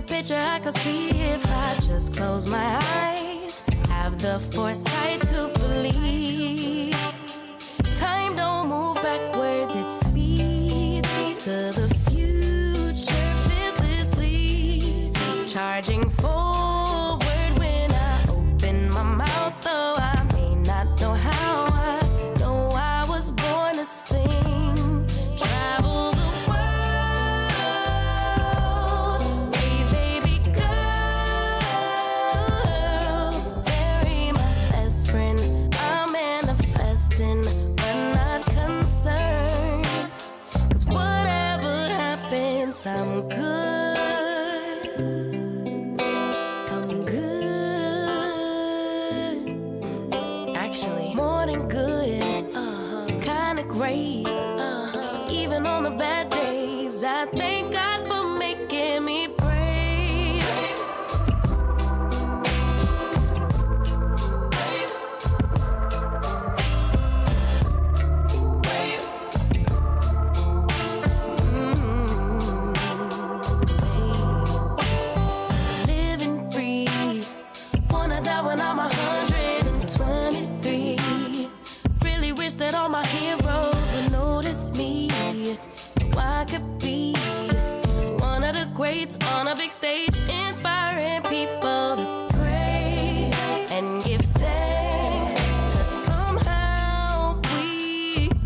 bigger picture I could see if I just close my eyes. Have the foresight to believe. Time don't move backwards, it speeds to the future fearlessly. Charging forward when I open my mouth, though I may not know how. I know I was born to sing. Travel the world, raise baby girls, marry my best friend. I'm manifesting, but not concerned. 'Cause whatever happens, I'm good. I'm good. Actually, more than good. Kinda great. Even on the bad days, I thank God for making me brave. Living free. Wanna die when I'm 123. Really wish that all my heroes would notice me, so I could be one of the greats on a big stage, inspiring people to pray and give thanks. 'Cause somehow we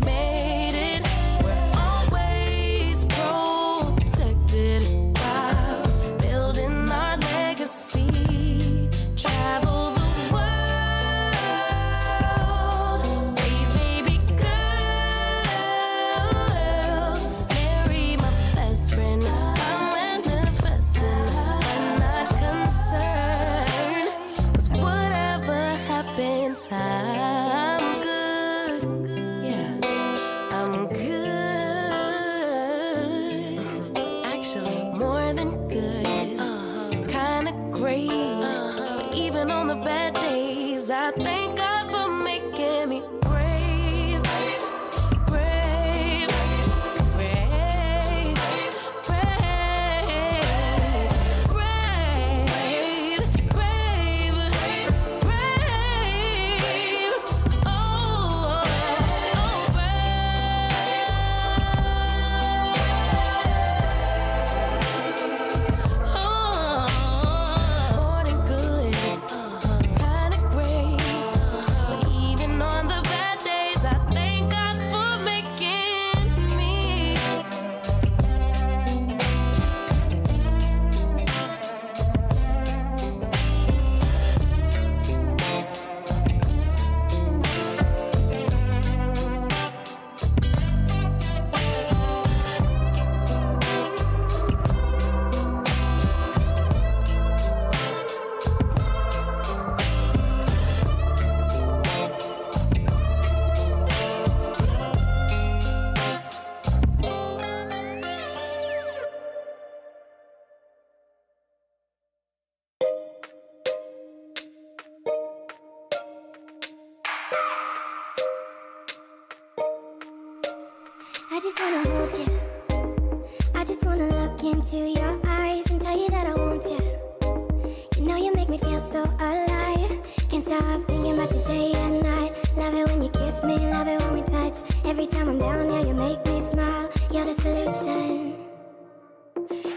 made it. We're always protected while building our legacy. Travel the world, raise baby girls, marry my best friend. I'm manifesting, I'm not concerned. 'Cause whatever happens, I'm good. Yeah, I'm good. Actually, more than good. Kinda great. But even on the bad days, I thank God for making me brave. Brave, brave, brave, brave, brave, brave. Oh, more than good. Kinda great. But even on the bad days, I thank God for making me. I just wanna hold you. I just wanna look into your eyes and tell you that I want you. You know you make me feel so alive. Can't stop thinking about you day and night. Love it when you kiss me, love it when we touch. Every time I'm down, yeah, you make me smile. You're the solution.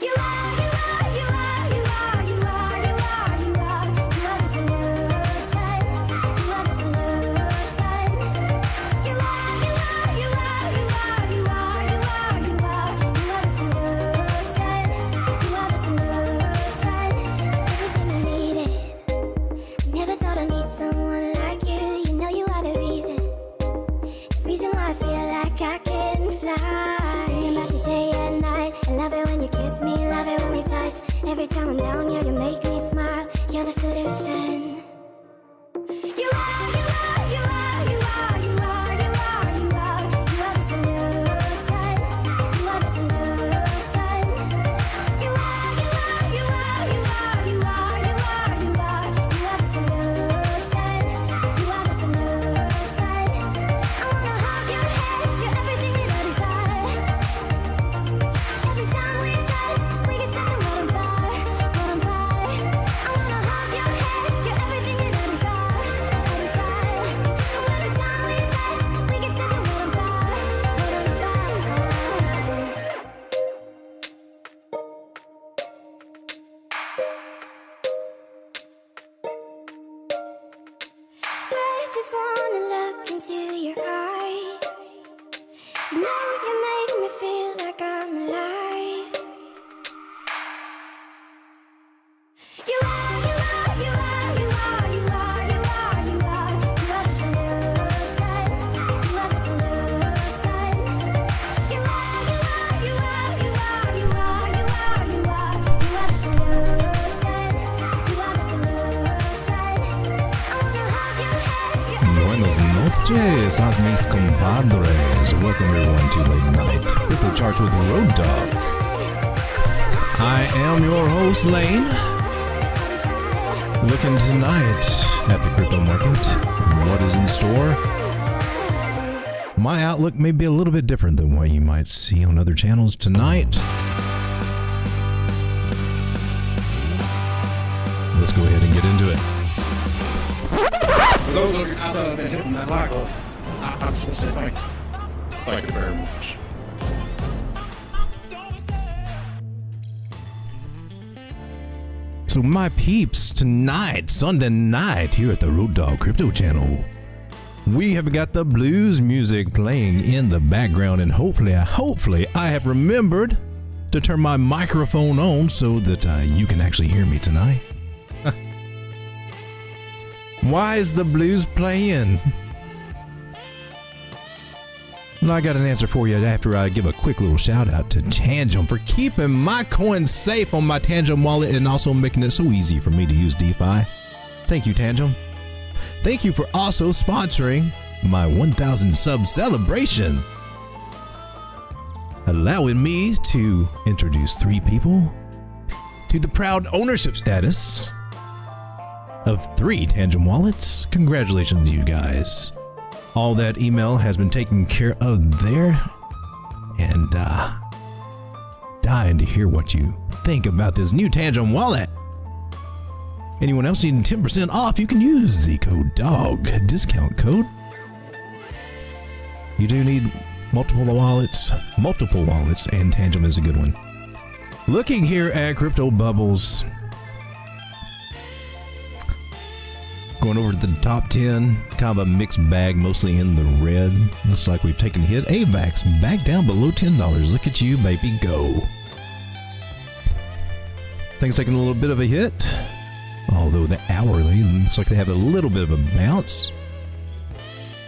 You are, you are, you are, you are, you are, you are, you are. You are the solution. You are the solution. You are, you are, you are, you are, you are, you are, you are. You are the solution. You are the solution. Everything I needed. I never thought I'd meet someone like you. You know you are the reason why I feel like I can fly. Thinking about you day and night. I love it when you kiss me, love it when we touch. Every time I'm down, yeah, you make me smile. You're the solution. You are, you are, you are, you are, you are, you are, you are. You are the solution. You are the solution. You are, you are, you are, you are, you are, you are, you are. You are the solution. You are the solution. I wanna hold your head. You're everything that I desire. Every time we touch, we can set the world on fire. look into your eyes. You know you make me feel like I'm alive. You are, you are, you are, you are, you are, you are, you are. You are the solution. You are the solution. You are, you are, you are, you are, you are, you are, you are. You are the solution. You are the solution. I wanna hold your head. Buenas noches, mis compadres. Welcome everyone to Late Night Crypto Charts with Road Dog. I am your host, Lane. Looking tonight at the crypto market, what is in store. My outlook may be a little bit different than what you might see on other channels tonight. Let's go ahead and get into it. For those of you out there that have been hitting that like off, I just want to say thank you. Thank you very much. So my peeps, tonight, Sunday night, here at the Road Dog Crypto Channel, we have got the blues music playing in the background, and hopefully I have remembered to turn my microphone on so that you can actually hear me tonight. Why is the blues playing? Well, I got an answer for you after I give a quick little shout out to Tangem for keeping my coins safe on my Tangem wallet and also making it so easy for me to use DeFi. Thank you, Tangem. Thank you for also sponsoring my 1,000 sub celebration, allowing me to introduce 3 people to the proud ownership status of 3 Tangem wallets. Congratulations to you guys. All that email has been taken care of there, and dying to hear what you think about this new Tangem wallet. Anyone else needing 10% off, you can use the code DOG discount code. You do need multiple wallets, and Tangem is a good one. Looking here at crypto bubbles, going over to the top 10, kind of a mixed bag, mostly in the red. Looks like we've taken a hit. AVAX back down below $10. Look at you, baby, go. Things taking a little bit of a hit, although the hourly looks like they have a little bit of a bounce.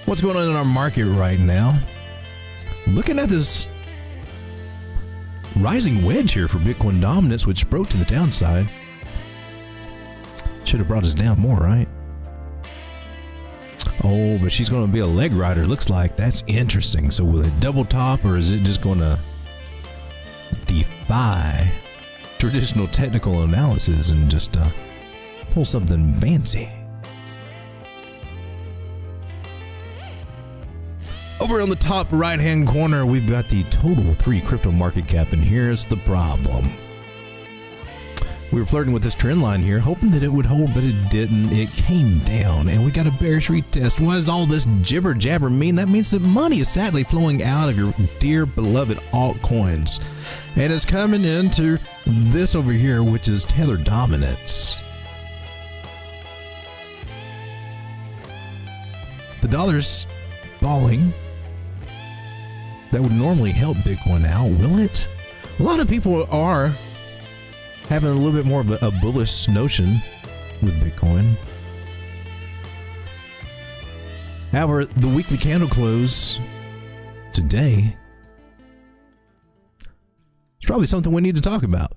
What's going on in our market right now? Looking at this rising wedge here for Bitcoin dominance, which broke to the downside. Should have brought us down more, right? Oh, but she's going to be a leg rider, looks like. That's interesting. So will it double top, or is it just going to defy traditional technical analysis and just pull something fancy? Over on the top right hand corner, we've got the total 3 crypto market cap, and here's the problem. We were flirting with this trend line here, hoping that it would hold, but it didn't. It came down, and we got a bearish retest. What does all this jibber jabber mean? That means that money is sadly flowing out of your dear beloved altcoins, and it's coming into this over here, which is Tether dominance. The dollar's falling. That would normally help Bitcoin out, will it? A lot of people are having a little bit more of a bullish notion with Bitcoin. However, the weekly candle close today is probably something we need to talk about.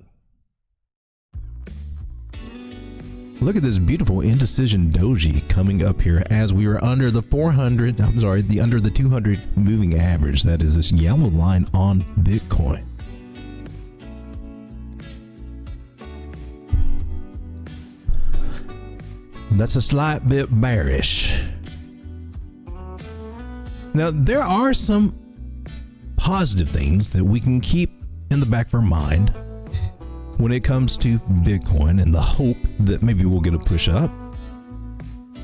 Look at this beautiful indecision doji coming up here as we are under the under the 200 moving average. That is this yellow line on Bitcoin. That's a slight bit bearish. Now, there are some positive things that we can keep in the back of our mind when it comes to Bitcoin and the hope that maybe we'll get a push up.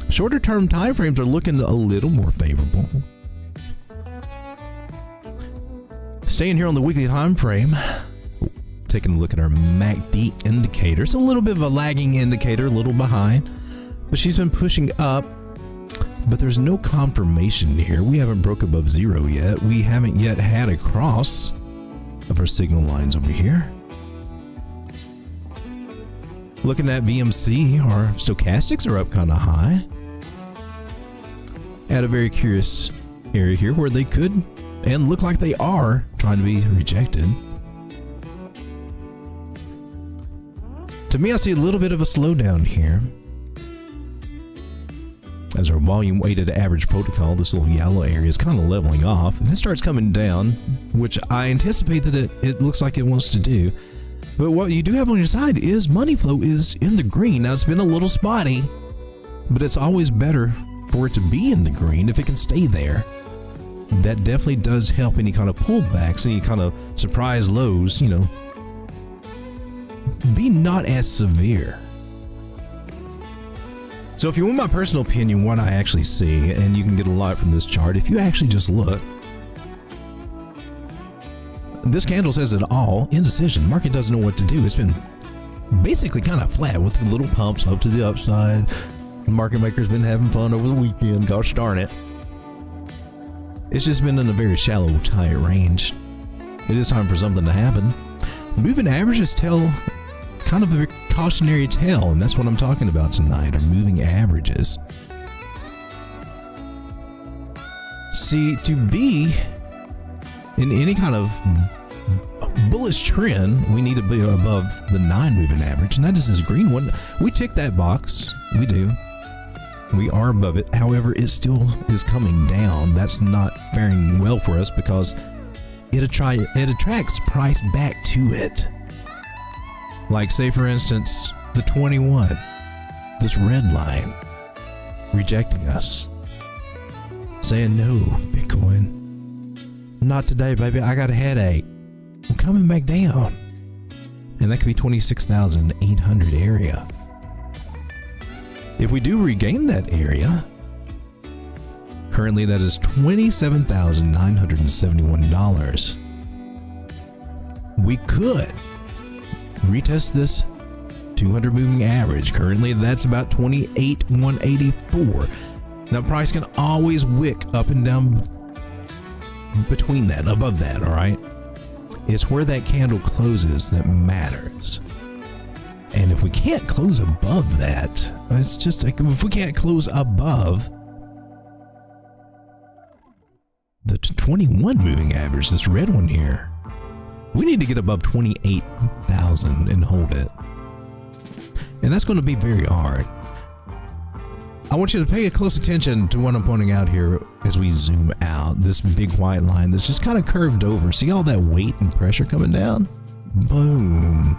Shorter term timeframes are looking a little more favorable. Staying here on the weekly time frame, taking a look at our MACD indicator. It's a little bit of a lagging indicator, a little behind, but she's been pushing up but there's no confirmation here. We haven't broke above zero yet. We haven't yet had a cross of our signal lines over here. Looking at VMC, our stochastics are up kind of high. At a very curious area here where they could and look like they are trying to be rejected. To me, I see a little bit of a slowdown here. As our volume weighted average protocol, this little yellow area is kind of leveling off. If it starts coming down, which I anticipate that it looks like it wants to do, but what you do have on your side is money flow is in the green. Now it's been a little spotty, but it's always better for it to be in the green if it can stay there. That definitely does help any kind of pullbacks, any kind of surprise lows, you know, be not as severe. So if you want my personal opinion, what I actually see, and you can get a lot from this chart, if you actually just look, this candle says it all, indecision. Market doesn't know what to do. It's been basically kind of flat with little pumps up to the upside. The market maker's been having fun over the weekend, gosh darn it. It's just been in a very shallow, tight range. It is time for something to happen. Moving averages tell kind of a cautionary tale, and that's what I'm talking about tonight, are moving averages. See, to be in any kind of bullish trend, we need to be above the 9 moving average, and that is this green one. We tick that box. We do. We are above it. However, it still is coming down. That's not faring well for us because it attracts price back to it. Like, say, for instance, the 21, this red line, rejecting us, saying, no, Bitcoin, not today, baby. I got a headache. I'm coming back down. And that could be 26,800 area. If we do regain that area, currently that is $27,971. We could retest this 200 moving average. Currently that's about 28,184. Now price can always wick up and down between that, above that, all right? It's where that candle closes that matters. And if we can't close above that, it's just like, if we can't close above the 21 moving average, this red one here, we need to get above 28,000 and hold it. And that's going to be very hard. I want you to pay close attention to what I'm pointing out here as we zoom out. This big white line that's just kind of curved over. See all that weight and pressure coming down? Boom.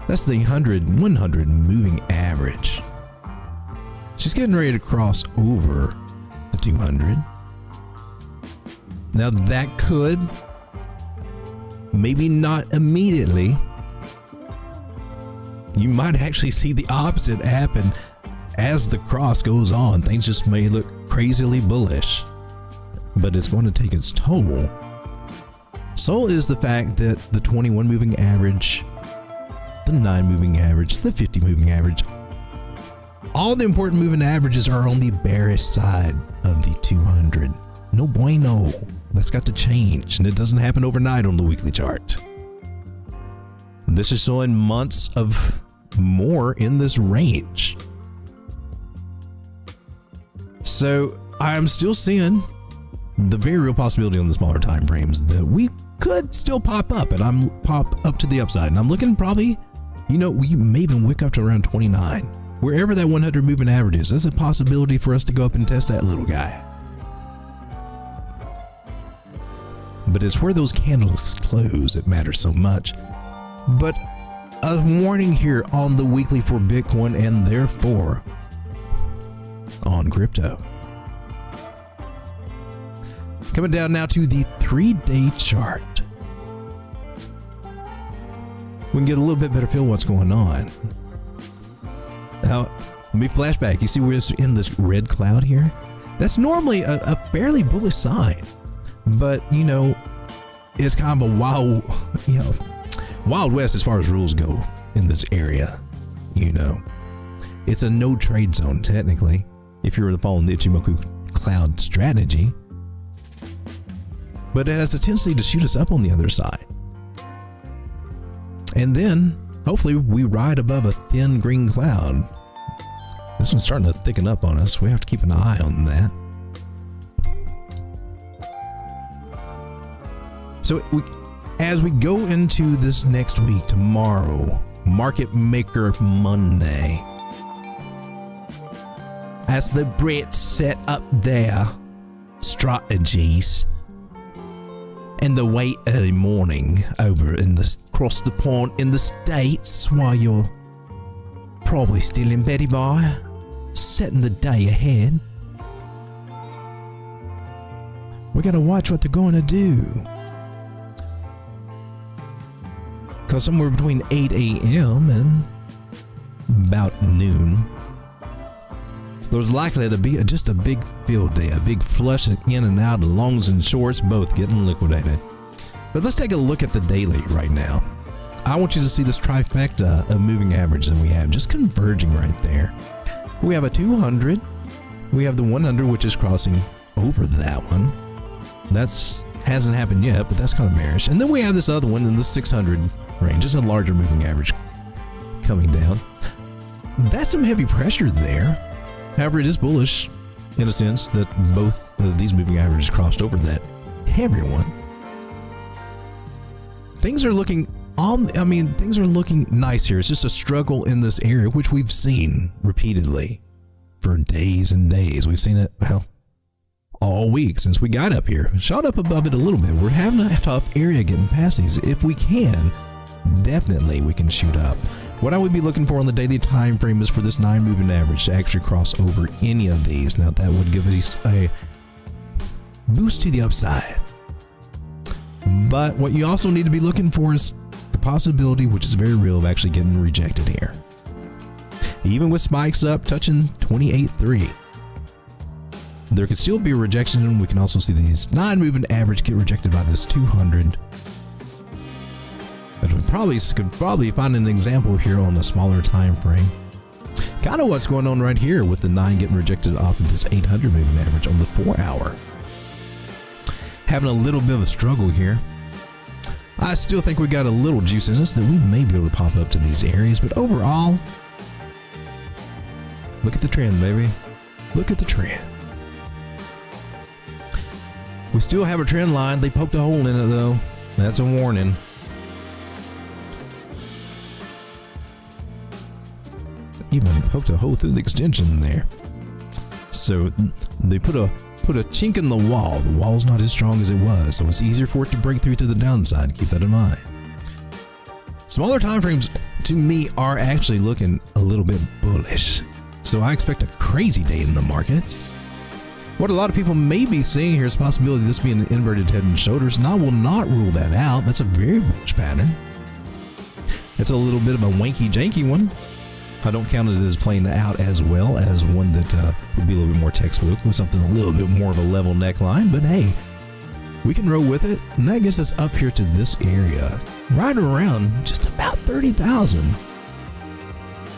That's the 100 moving average. She's getting ready to cross over the 200. Now that could, maybe not immediately, you might actually see the opposite happen as the cross goes on. Things just may look crazily bullish, but it's going to take its toll. So is the fact that the 21 moving average, the 9 moving average, the 50 moving average, all the important moving averages are on the bearish side of the 200. No bueno. That's got to change, and it doesn't happen overnight on the weekly chart. This is showing months of more in this range. So I'm still seeing the very real possibility on the smaller time frames that we could still pop up, and I'm pop up to the upside, and I'm looking probably, you know, we may even wick up to around 29. Wherever that 100 moving average is, there's a possibility for us to go up and test that little guy. But it's where those candles close that matters so much. But a warning here on the weekly for Bitcoin, and therefore on crypto. Coming down now to the 3-day chart. We can get a little bit better feel what's going on. Now, let me flash back. You see where it's in this red cloud here? That's normally a fairly bullish sign. But, you know, it's kind of a wild, you know, Wild West as far as rules go in this area. You know, it's a no trade zone technically. if you were to follow the Ichimoku cloud strategy. But it has a tendency to shoot us up on the other side. And then, hopefully, we ride above a thin green cloud. This one's starting to thicken up on us. We have to keep an eye on that. So, as we go into this next week, tomorrow, Market Maker Monday, as the Brits set up their strategies in the way early morning over in the across the pond in the States, while you're probably still in bed by, setting the day ahead. We gotta watch what they're going to do. Because somewhere between 8 a.m. and about noon, there's likely to be just a big field day, a big flush in and out of longs and shorts, both getting liquidated. But let's take a look at the daily right now. I want you to see this trifecta of moving average that we have, just converging right there. We have a 200, we have the 100, which is crossing over that one. That's hasn't happened yet, but that's kind of bearish. And then we have this other one in the 600 range. It's a larger moving average coming down. That's some heavy pressure there. However, it is bullish in a sense that both of these moving averages crossed over that heavier one. Things are looking things are looking nice here. It's just a struggle in this area, which we've seen repeatedly for days and days. We've seen it, well, all week since we got up here. Shot up above it a little bit. We're having a tough area getting past these. If we can, definitely we can shoot up. What I would be looking for on the daily time frame is for this 9 moving average to actually cross over any of these. Now that would give us a boost to the upside. But what you also need to be looking for is the possibility, which is very real, of actually getting rejected here. Even with spikes up touching 28.3. There could still be a rejection, and we can also see these 9 moving average get rejected by this 200. But we could probably find an example here on a smaller time frame. Kind of what's going on right here with the 9 getting rejected off of this 800 moving average on the 4 hour. Having a little bit of a struggle here. I still think we got a little juice in us that we may be able to pop up to these areas, but overall, look at the trend, baby. Look at the trend. We still have a trend line. They poked a hole in it though. That's a warning. Even poked a hole through the extension there. So they put a chink in the wall. The wall's not as strong as it was, so it's easier for it to break through to the downside. Keep that in mind. Smaller time frames to me are actually looking a little bit bullish. So I expect a crazy day in the markets. What a lot of people may be seeing here is the possibility of this being an inverted head and shoulders, and I will not rule that out. That's a very bullish pattern. It's a little bit of a wanky janky one. I don't count it as playing out as well as one that would be a little bit more textbook with something a little bit more of a level neckline, but hey, we can roll with it, and that gets us up here to this area, right around just about 30,000.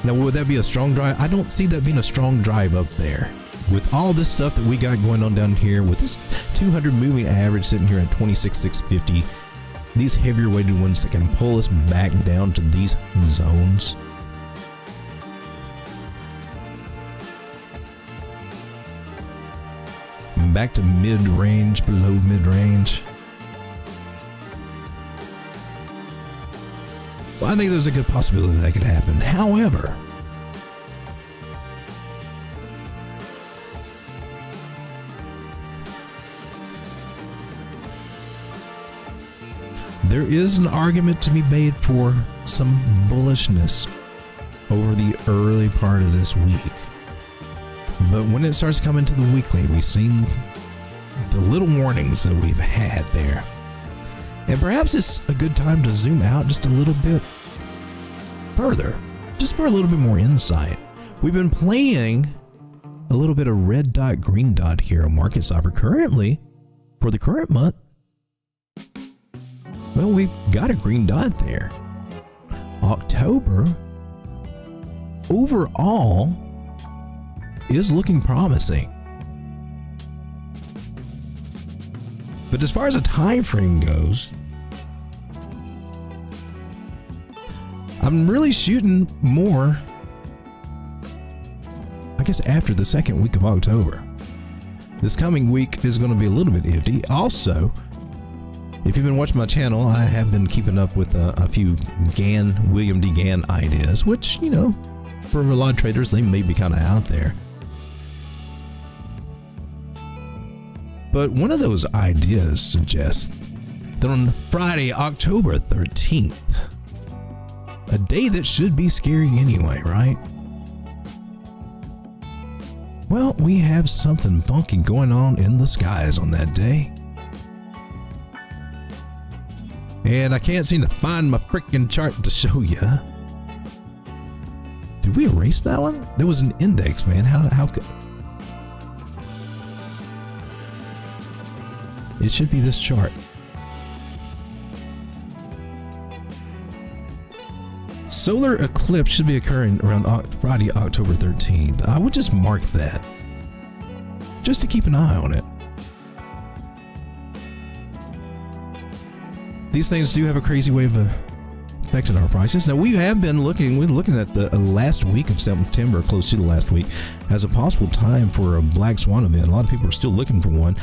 Now, would that be a strong drive? I don't see that being a strong drive up there. With all this stuff that we got going on down here, with this 200 moving average sitting here at 26,650, these heavier weighted ones that can pull us back down to these zones. Back to mid-range, below mid-range. Well, I think there's a good possibility that could happen. However, there is an argument to be made for some bullishness over the early part of this week. But when it starts coming to the weekly, we've seen the little warnings that we've had there. And perhaps it's a good time to zoom out just a little bit further, just for a little bit more insight. We've been playing a little bit of red dot, green dot here on Market Cipher currently for the current month. Well, we've got a green dot there. October, overall, is looking promising. But as far as a time frame goes, I'm really shooting more, I guess, after the second week of October. This coming week is going to be a little bit iffy. Also, if you've been watching my channel, I have been keeping up with a few William D. Gann ideas, which, you know, for a lot of traders, they may be kind of out there. But one of those ideas suggests that on Friday, October 13th, a day that should be scary anyway, right? Well, we have something funky going on in the skies on that day. And I can't seem to find my freaking chart to show you. Did we erase that one? There was an index, man. How could... It should be this chart. Solar eclipse should be occurring around Friday, October 13th. I would just mark that, just to keep an eye on it. These things do have a crazy way of affecting our prices. Now, we have been we're looking at the last week of September, close to the last week, as a possible time for a black swan event. A lot of people are still looking for one.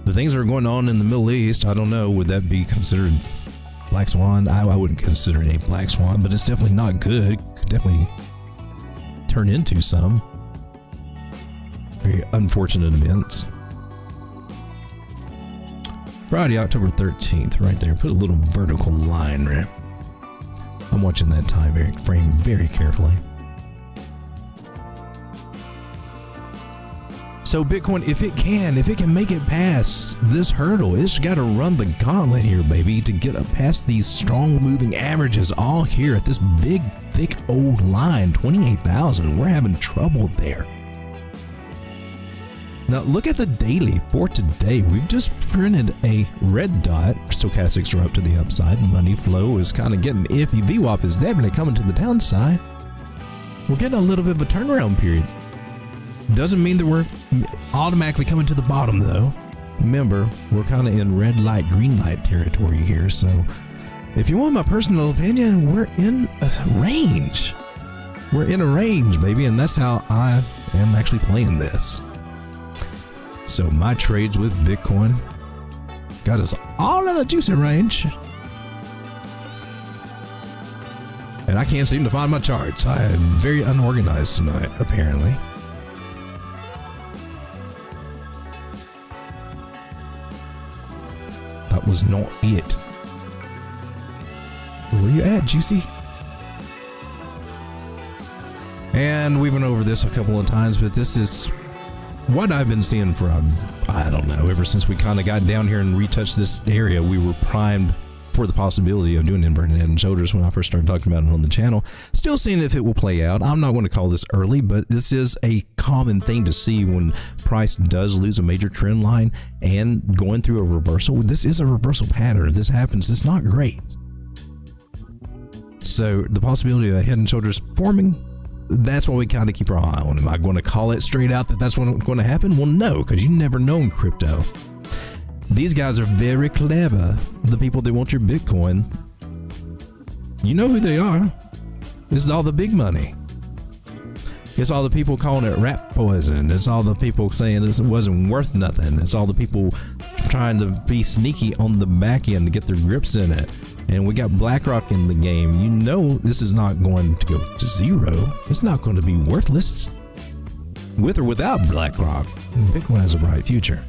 The things that are going on in the Middle East, I don't know, would that be considered black swan? I wouldn't consider it a black swan, but it's definitely not good. Could definitely turn into some very unfortunate events. Friday, October 13th, right there. Put a little vertical line there. I'm watching that time frame very carefully. So Bitcoin, if it can make it past this hurdle, it's got to run the gauntlet here, baby, to get up past these strong moving averages all here at this big, thick old line, 28,000. We're having trouble there. Now look at the daily for today. We've just printed a red dot. Stochastics are up to the upside. Money flow is kind of getting iffy. VWAP is definitely coming to the downside. We're getting a little bit of a turnaround period. Doesn't mean that we're automatically coming to the bottom, though. Remember, we're kind of in red light, green light territory here. So if you want my personal opinion, we're in a range. We're in a range, baby, and that's how I am actually playing this. So my trades with Bitcoin got us all in a juicy range. And I can't seem to find my charts. I am very unorganized tonight, apparently. That was not it. Where you at, Juicy? And we went over this a couple of times, but this is what I've been seeing for, I don't know, ever since we kind of got down here and retouched this area. We were primed for the possibility of doing inverted head and shoulders when I first started talking about it on the channel. Still seeing if it will play out. I'm not going to call this early, but this is a common thing to see when price does lose a major trend line and going through a reversal. This is a reversal pattern. If this happens, it's not great. So the possibility of head and shoulders forming, that's why we kind of keep our eye on. Am I going to call it straight out that that's what's going to happen? Well, no, because you never know in crypto. These guys are very clever. The people that want your Bitcoin, you know who they are. This is all the big money. It's all the people calling it rat poison. It's all the people saying this wasn't worth nothing. It's all the people trying to be sneaky on the back end to get their grips in it. And we got BlackRock in the game. You know this is not going to go to zero. It's not going to be worthless. With or without BlackRock, Bitcoin has a bright future.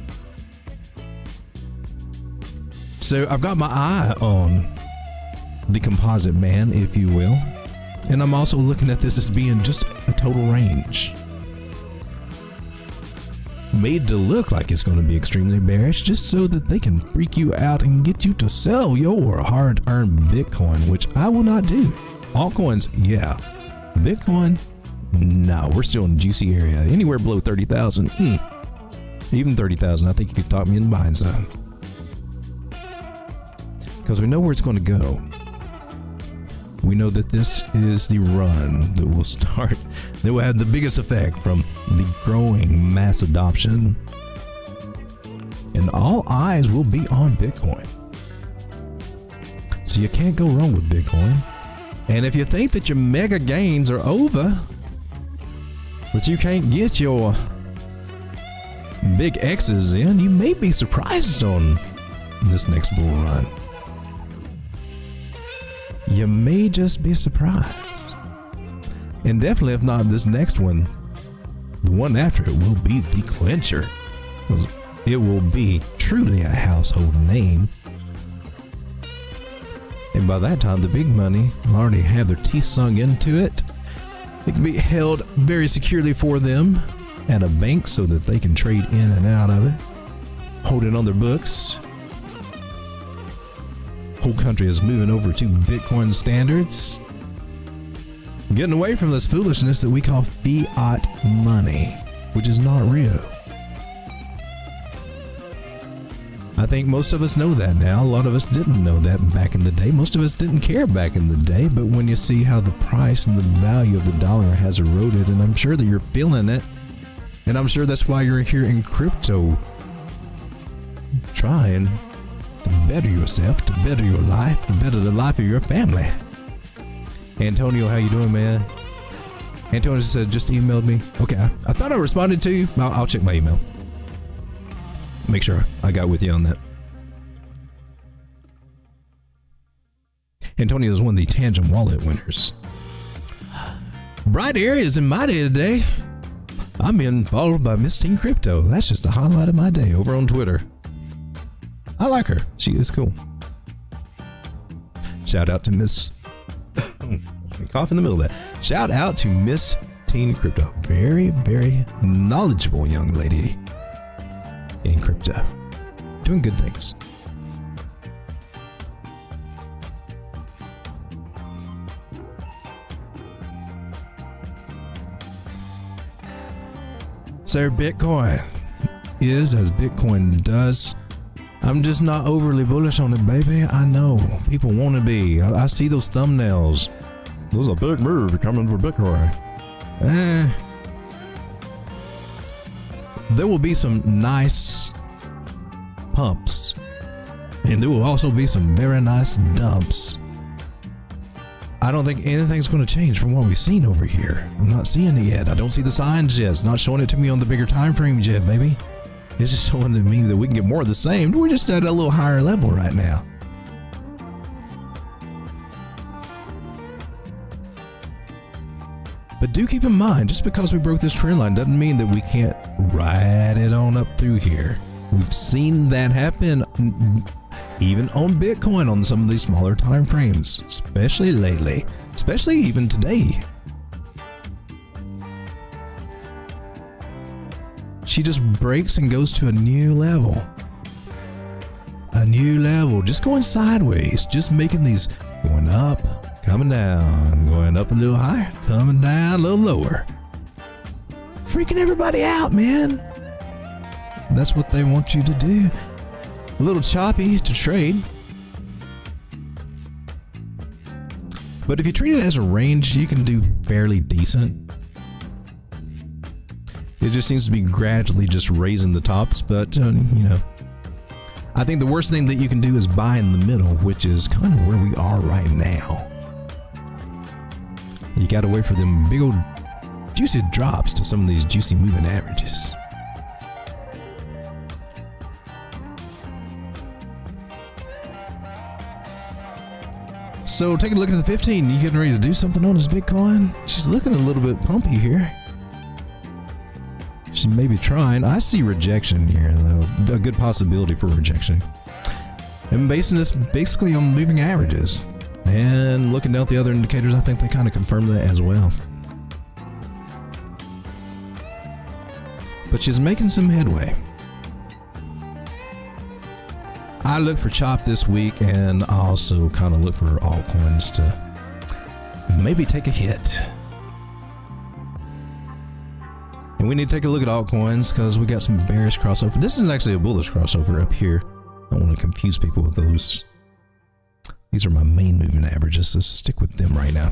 So I've got my eye on the composite man, if you will. And I'm also looking at this as being just a total range. Made to look like it's going to be extremely bearish just so that they can freak you out and get you to sell your hard-earned Bitcoin, which I will not do. Altcoins, yeah. Bitcoin, no, we're still in the juicy area. Anywhere below 30,000, even 30,000, I think you could talk me into buying some. Because we know where it's going to go. We know that this is the run that will start, that will have the biggest effect from the growing mass adoption. And all eyes will be on Bitcoin. So you can't go wrong with Bitcoin. And if you think that your mega gains are over, that you can't get your big X's in, you may be surprised on this next bull run. You may just be surprised. And definitely, if not this next one, the one after it will be the clincher. It will be truly a household name. And by that time, the big money will already have their teeth sunk into it. It can be held very securely for them at a bank so that they can trade in and out of it, hold it on their books. Whole country is moving over to Bitcoin standards, getting away from this foolishness that we call fiat money, which is not real. I think most of us know that now. A lot of us didn't know that back in the day. Most of us didn't care back in the day, but when you see how the price and the value of the dollar has eroded, and I'm sure that you're feeling it, and I'm sure that's why you're here in crypto, trying to better yourself, to better your life, to better the life of your family. Antonio, how you doing, man? Antonio said, just emailed me. Okay, I thought I responded to you. I'll check my email. Make sure I got with you on that. Antonio is one of the Tangem wallet winners. Bright areas in my day today. I'm being followed by Miss Teen Crypto. That's just the highlight of my day over on Twitter. I like her. She is cool. Shout out to Miss... cough in the middle of that. Shout out to Miss Teen Crypto. Very, very knowledgeable young lady in crypto. Doing good things. Sir, Bitcoin is as Bitcoin does. I'm just not overly bullish on it, baby. I know people want to be. I see those thumbnails. There's a big move coming for Bitcoin. There will be some nice pumps, and there will also be some very nice dumps. I don't think anything's going to change from what we've seen over here. I'm not seeing it yet. I don't see the signs yet. It's not showing it to me on the bigger time frames yet, baby. It's just showing to me that we can get more of the same. We're just at a little higher level right now. But do keep in mind, just because we broke this trend line doesn't mean that we can't ride it on up through here. We've seen that happen even on Bitcoin on some of these smaller time frames, especially lately, especially even today. She just breaks and goes to a new level. A new level, just going sideways, just making these going up, coming down, going up a little higher, coming down a little lower. Freaking everybody out, man. That's what they want you to do. A little choppy to trade. But if you treat it as a range, you can do fairly decent. It just seems to be gradually just raising the tops, but you know, I think the worst thing that you can do is buy in the middle, which is kind of where we are right now. You gotta wait for them big old juicy drops to some of these juicy moving averages. So take a look at the 15. You getting ready to do something on this Bitcoin? She's looking a little bit pumpy here. She may be trying. I see rejection here, though. A good possibility for rejection. And basing this basically on moving averages. And looking down at the other indicators, I think they kind of confirm that as well. But she's making some headway. I look for chop this week, and I also kind of look for altcoins to maybe take a hit. And we need to take a look at altcoins because we got some bearish crossover. This is actually a bullish crossover up here. I don't want to confuse people with those These are my main moving averages, so stick with them right now.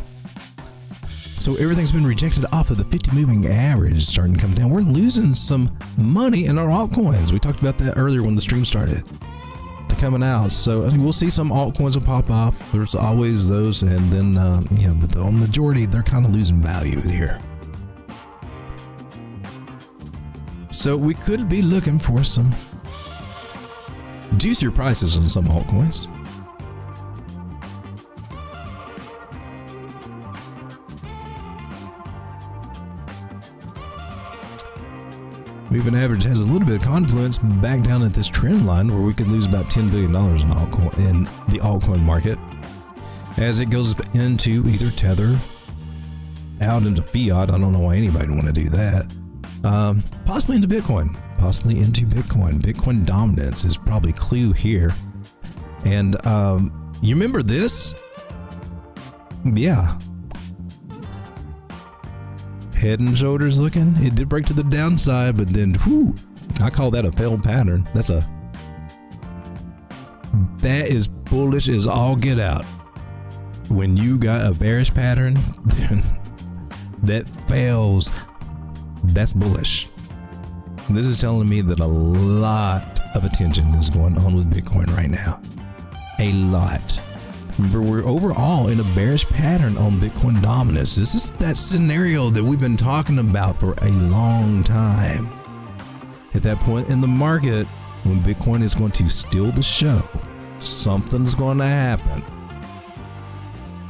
So everything's been rejected off of the 50 moving average, starting to come down. We're losing some money in our altcoins. We talked about that earlier when the stream started. They're coming out, so we'll see some altcoins will pop off. There's always those, and then but the majority, they're kind of losing value here. So we could be looking for some juicier prices on some altcoins. Moving average has a little bit of confluence back down at this trend line where we could lose about $10 billion in the altcoin market as it goes into either Tether, out into fiat. I don't know why anybody would want to do that. Possibly into Bitcoin. Possibly into Bitcoin. Bitcoin dominance is probably clue here. And you remember this? Yeah. Head and shoulders looking. It did break to the downside, but then, whew, I call that a failed pattern. That is bullish as all get out. When you got a bearish pattern that fails, that's bullish. This is telling me that a lot of attention is going on with Bitcoin right now. A lot. Remember, we're overall in a bearish pattern on Bitcoin dominance. This is that scenario that we've been talking about for a long time. At that point in the market, when Bitcoin is going to steal the show, something's going to happen.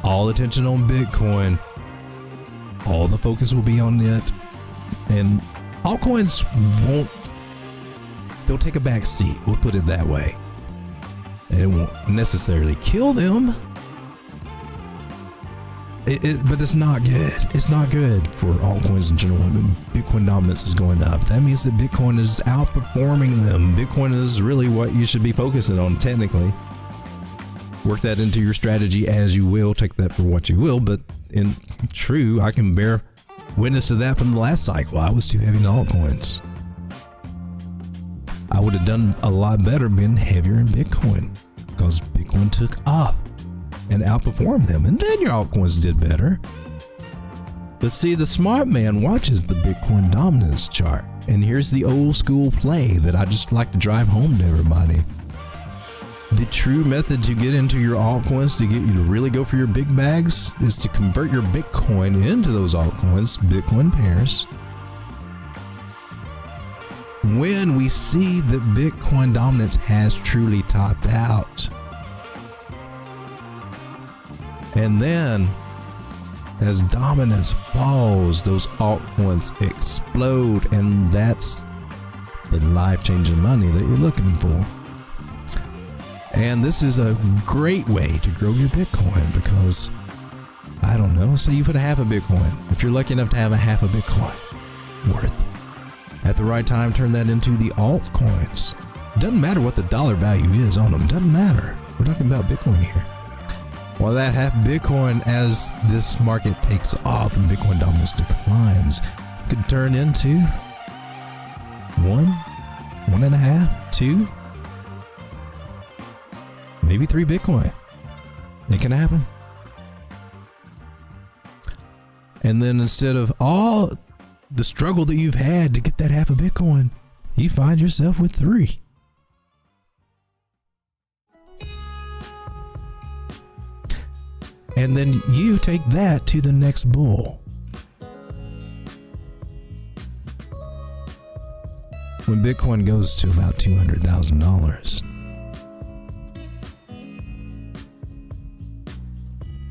All attention on Bitcoin. All the focus will be on it. And altcoins they'll take a back seat. We'll put it that way. It won't necessarily kill them. But it's not good. It's not good for altcoins in general. Bitcoin dominance is going up. That means that Bitcoin is outperforming them. Bitcoin is really what you should be focusing on technically. Work that into your strategy as you will. Take that for what you will. But in true, I can bear witness to that from the last cycle. I was too heavy in altcoins. I would have done a lot better being heavier in Bitcoin because Bitcoin took off and outperformed them, and then your altcoins did better. But see, the smart man watches the Bitcoin dominance chart, and here's the old school play that I just like to drive home to everybody. The true method to get into your altcoins, to get you to really go for your big bags, is to convert your Bitcoin into those altcoins, Bitcoin pairs. When we see that Bitcoin dominance has truly topped out. And then, as dominance falls, those altcoins explode, and that's the life-changing money that you're looking for. And this is a great way to grow your Bitcoin because, I don't know, say you put a half a Bitcoin. If you're lucky enough to have a half a Bitcoin worth, at the right time, turn that into the altcoins. Doesn't matter what the dollar value is on them. Doesn't matter. We're talking about Bitcoin here. Well, that half Bitcoin, as this market takes off and Bitcoin dominance declines, could turn into 1, 1.5, 2, maybe 3 Bitcoin. It can happen. And then instead of all the struggle that you've had to get that half a Bitcoin, you find yourself with 3. And then you take that to the next bull. When Bitcoin goes to about $200,000.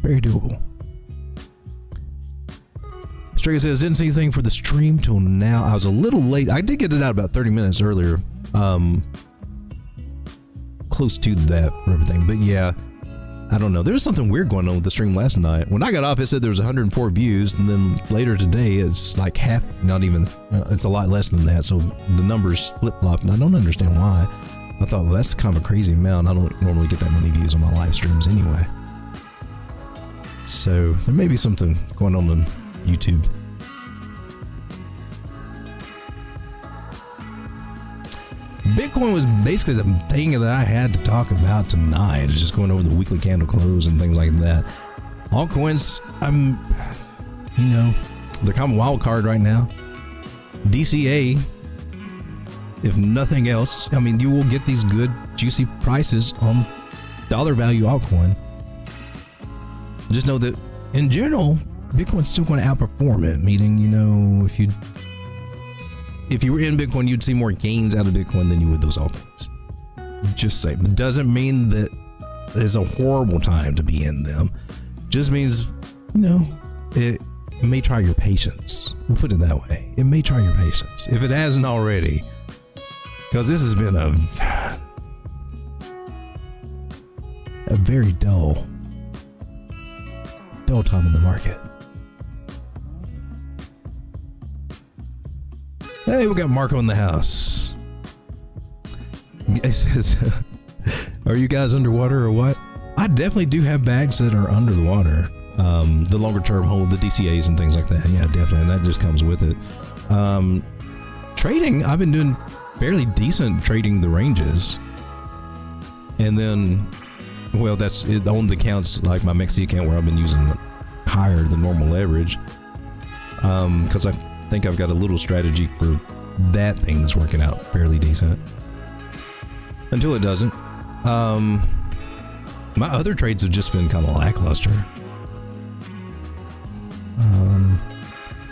Very doable. Strega says, didn't see anything for the stream till now. I was a little late. I did get it out about 30 minutes earlier. Close to that for everything. But yeah, I don't know. There was something weird going on with the stream last night. When I got off, it said there was 104 views. And then later today, it's like half, not even, it's a lot less than that. So the numbers flip-flopped, and I don't understand why. I thought, well, that's kind of a crazy amount. I don't normally get that many views on my live streams anyway. So there may be something going on YouTube. Bitcoin was basically the thing that I had to talk about tonight. Just going over the weekly candle close and things like that. Altcoins, they're kind of a wild card right now. DCA, if nothing else, you will get these good, juicy prices on dollar value altcoin. Just know that in general, Bitcoin's still going to outperform it. Meaning, if you were in Bitcoin, you'd see more gains out of Bitcoin than you would those altcoins. Just saying. It doesn't mean that it's a horrible time to be in them. Just means, it may try your patience. We'll put it that way. It may try your patience. If it hasn't already. Because this has been a very dull time in the market. Hey, we got Marco in the house. He says, are you guys underwater or what? I definitely do have bags that are under the water. The longer term hold, the DCAs and things like that. Yeah, definitely. And that just comes with it. Trading, I've been doing fairly decent trading the ranges. And then, well, that's it on the accounts like my Mexi account where I've been using higher than normal leverage. Because I think I've got a little strategy for that thing that's working out fairly decent. Until it doesn't. My other trades have just been kind of lackluster.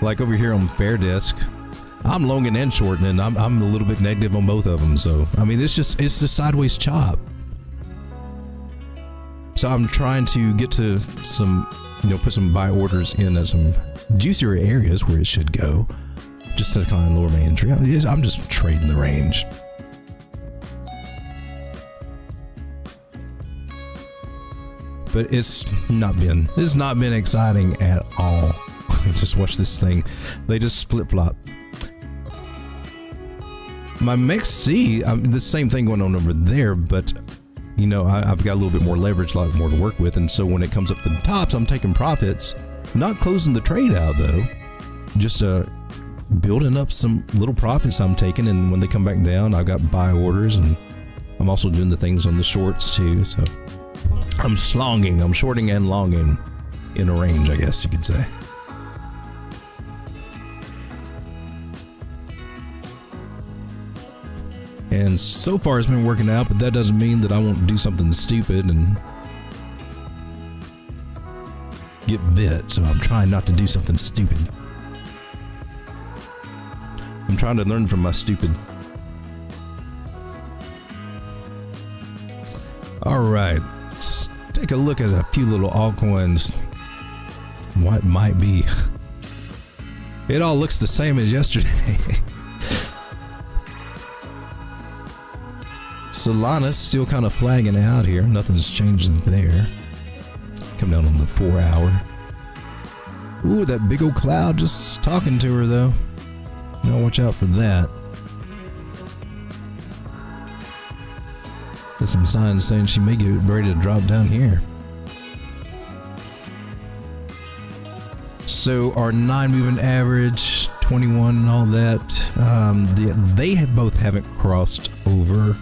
Like over here on Fair Desk, I'm longing and shorting, and I'm a little bit negative on both of them. So it's just sideways chop. So I'm trying to get to some, put some buy orders in some juicier areas where it should go, just to kind of lower my entry. I'm just trading the range. But it's not been exciting at all. Just watch this thing. They just flip-flop. My Mexi, the same thing going on over there, but I've got a little bit more leverage, a lot more to work with, and so when it comes up to the tops, I'm taking profits. Not closing the trade out though, just building up some little profits I'm taking, and when they come back down, I've got buy orders, and I'm also doing the things on the shorts too, so I'm shorting and longing in a range, I guess you could say. And so far it's been working out, but that doesn't mean that I won't do something stupid and get bit, so I'm trying not to do something stupid. I'm trying to learn from my stupid. Alright, let's take a look at a few little altcoins. What might be. It all looks the same as yesterday. Solana's still kind of flagging out here. Nothing's changed there. Come down on the 4 hour. Ooh, that big old cloud just talking to her though. Now watch out for that. There's some signs saying she may get ready to drop down here. So our 9 moving average, 21 and all that, they both haven't crossed over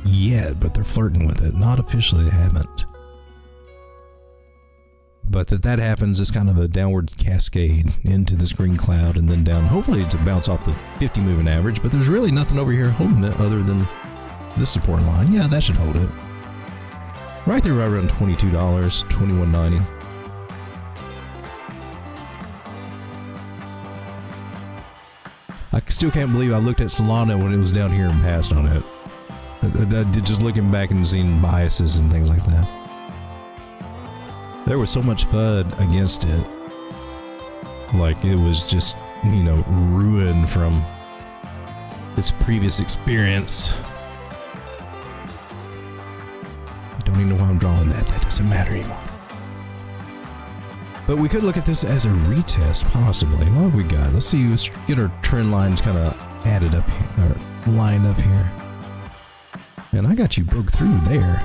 yet, but they're flirting with it. Not officially, they haven't. But that happens is kind of a downward cascade into this green cloud and then down, hopefully to bounce off the 50 moving average, but there's really nothing over here holding it other than this support line. Yeah, that should hold it. Right there, right around $22, $21.90. I still can't believe I looked at Solana when it was down here and passed on it. Just looking back and seeing biases and things like that. There was so much FUD against it. Like it was just, ruined from its previous experience. I don't even know why I'm drawing that. That doesn't matter anymore. But we could look at this as a retest, possibly. What have we got? Let's see. Let's get our trend lines kind of added up here, or lined up here. And I got you broke through there.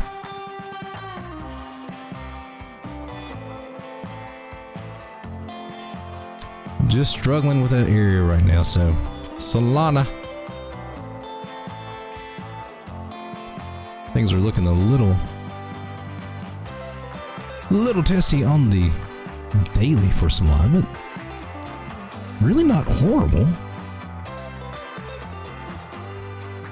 Just struggling with that area right now. So Solana, Things are looking a little testy on the daily for Solana, but really not horrible.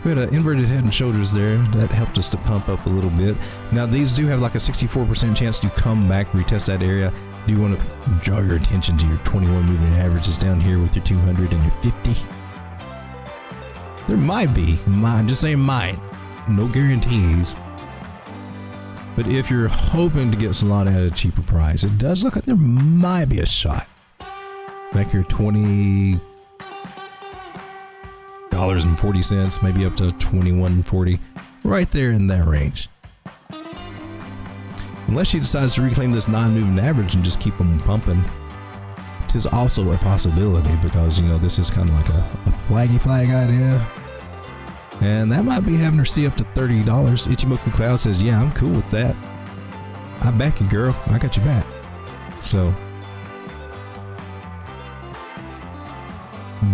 We had an inverted head and shoulders there. That helped us to pump up a little bit. Now these do have like a 64% chance to come back, retest that area. Do you want to draw your attention to your 21 moving averages down here with your 200 and your 50? There might be, just saying might. No guarantees. But if you're hoping to get Solana at a cheaper price, it does look like there might be a shot. Back here, $20.40, maybe up to $21.40, right there in that range. Unless she decides to reclaim this non-moving average and just keep them pumping, it is also a possibility because, you know, this is kind of like a flaggy flag idea. And that might be having her see up to $30. Ichimoku Cloud says, yeah, I'm cool with that. I back you, girl. I got your back. So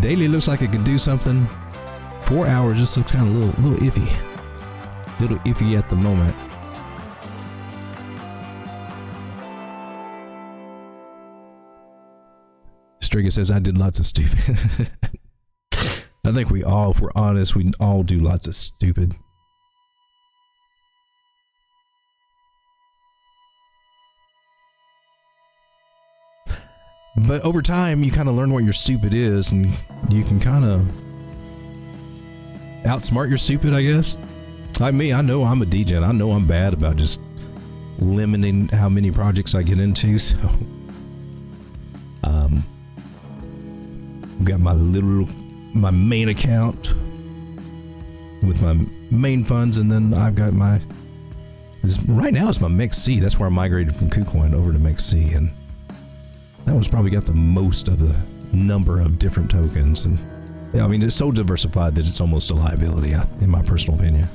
daily looks like it could do something. 4 hours just looks kind of a little iffy. Little iffy at the moment. Striga says, I did lots of stupid. I think we all, if we're honest, we all do lots of stupid. But over time, you kind of learn what your stupid is, and you can kind of outsmart your stupid, I guess. Like me, I know I'm a degen. I know I'm bad about just limiting how many projects I get into, so I've got my main account with my main funds, and then I've got right now it's my MEXC. That's where I migrated from KuCoin over to MEXC, and that one's probably got the most of the number of different tokens. And yeah, I mean, it's so diversified that it's almost a liability, in my personal opinion.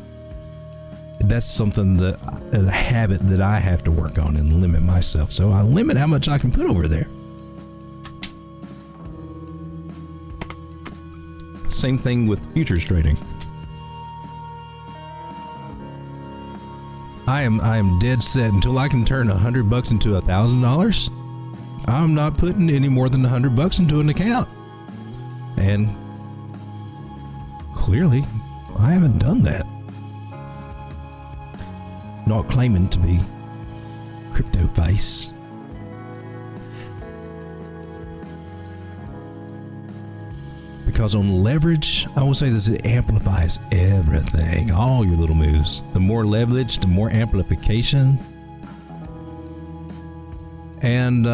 That's something that a habit that I have to work on and limit myself. So I limit how much I can put over there. Same thing with futures trading. I am dead set until I can turn $100 into $1,000. I'm not putting any more than $100 into an account. And clearly, I haven't done that. Not claiming to be crypto face. Because on leverage, I will say this, it amplifies everything, all your little moves. The more leverage, the more amplification. And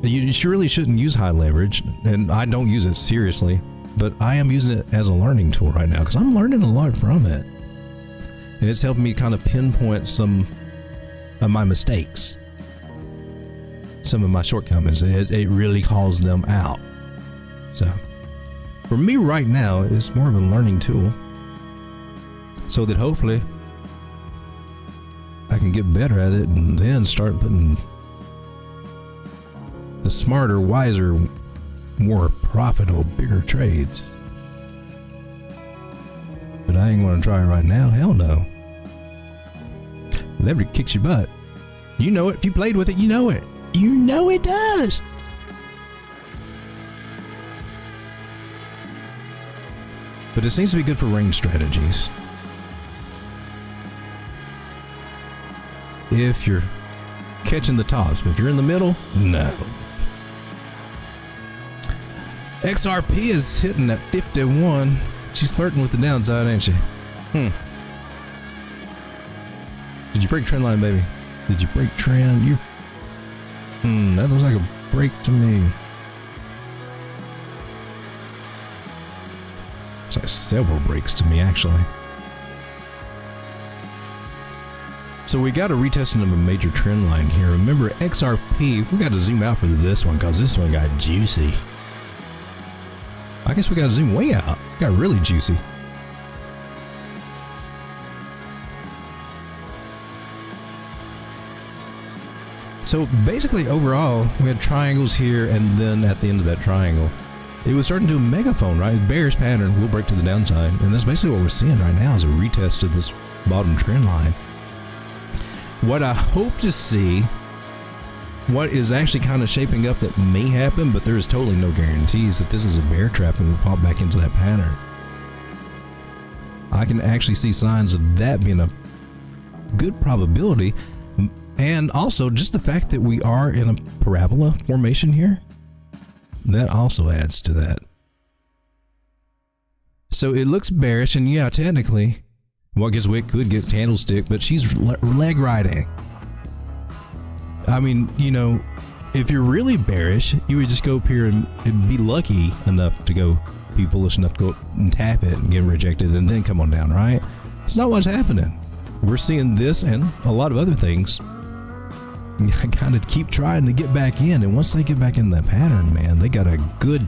you really shouldn't use high leverage, and I don't use it seriously, but I am using it as a learning tool right now because I'm learning a lot from it. And it's helping me kind of pinpoint some of my mistakes, some of my shortcomings. It really calls them out. So for me right now, it's more of a learning tool so that hopefully I can get better at it and then start putting the smarter, wiser, more profitable, bigger trades. But I ain't gonna try it right now. Hell no. Leverage kicks your butt. You know it. If you played with it, you know it. You know it does. But it seems to be good for range strategies. If you're catching the tops, but if you're in the middle, no. XRP is hitting at 51. She's flirting with the downside, ain't she? Did you break trend line, baby? Did you break trend? That looks like a break to me. It's like several breaks to me, actually. So we got a retesting of a major trend line here. Remember, XRP, we got to zoom out for this one because this one got juicy. I guess we got to zoom way out. Got really juicy. So basically overall, we had triangles here, and then at the end of that triangle, it was starting to a megaphone, right? Bearish pattern will break to the downside, and that's basically what we're seeing right now is a retest of this bottom trend line. What I hope to see, what is actually kind of shaping up that may happen, but there is totally no guarantees that this is a bear trap and we pop back into that pattern. I can actually see signs of that being a good probability, and also just the fact that we are in a parabola formation here, that also adds to that. So it looks bearish, and yeah, technically, what gets wick could get candlestick, but she's leg riding. I mean, you know, if you're really bearish, you would just go up here and be lucky enough to go, be bullish enough to go up and tap it and get rejected and then come on down, right? It's not what's happening. We're seeing this and a lot of other things kind of keep trying to get back in, and once they get back in that pattern, man, they got a good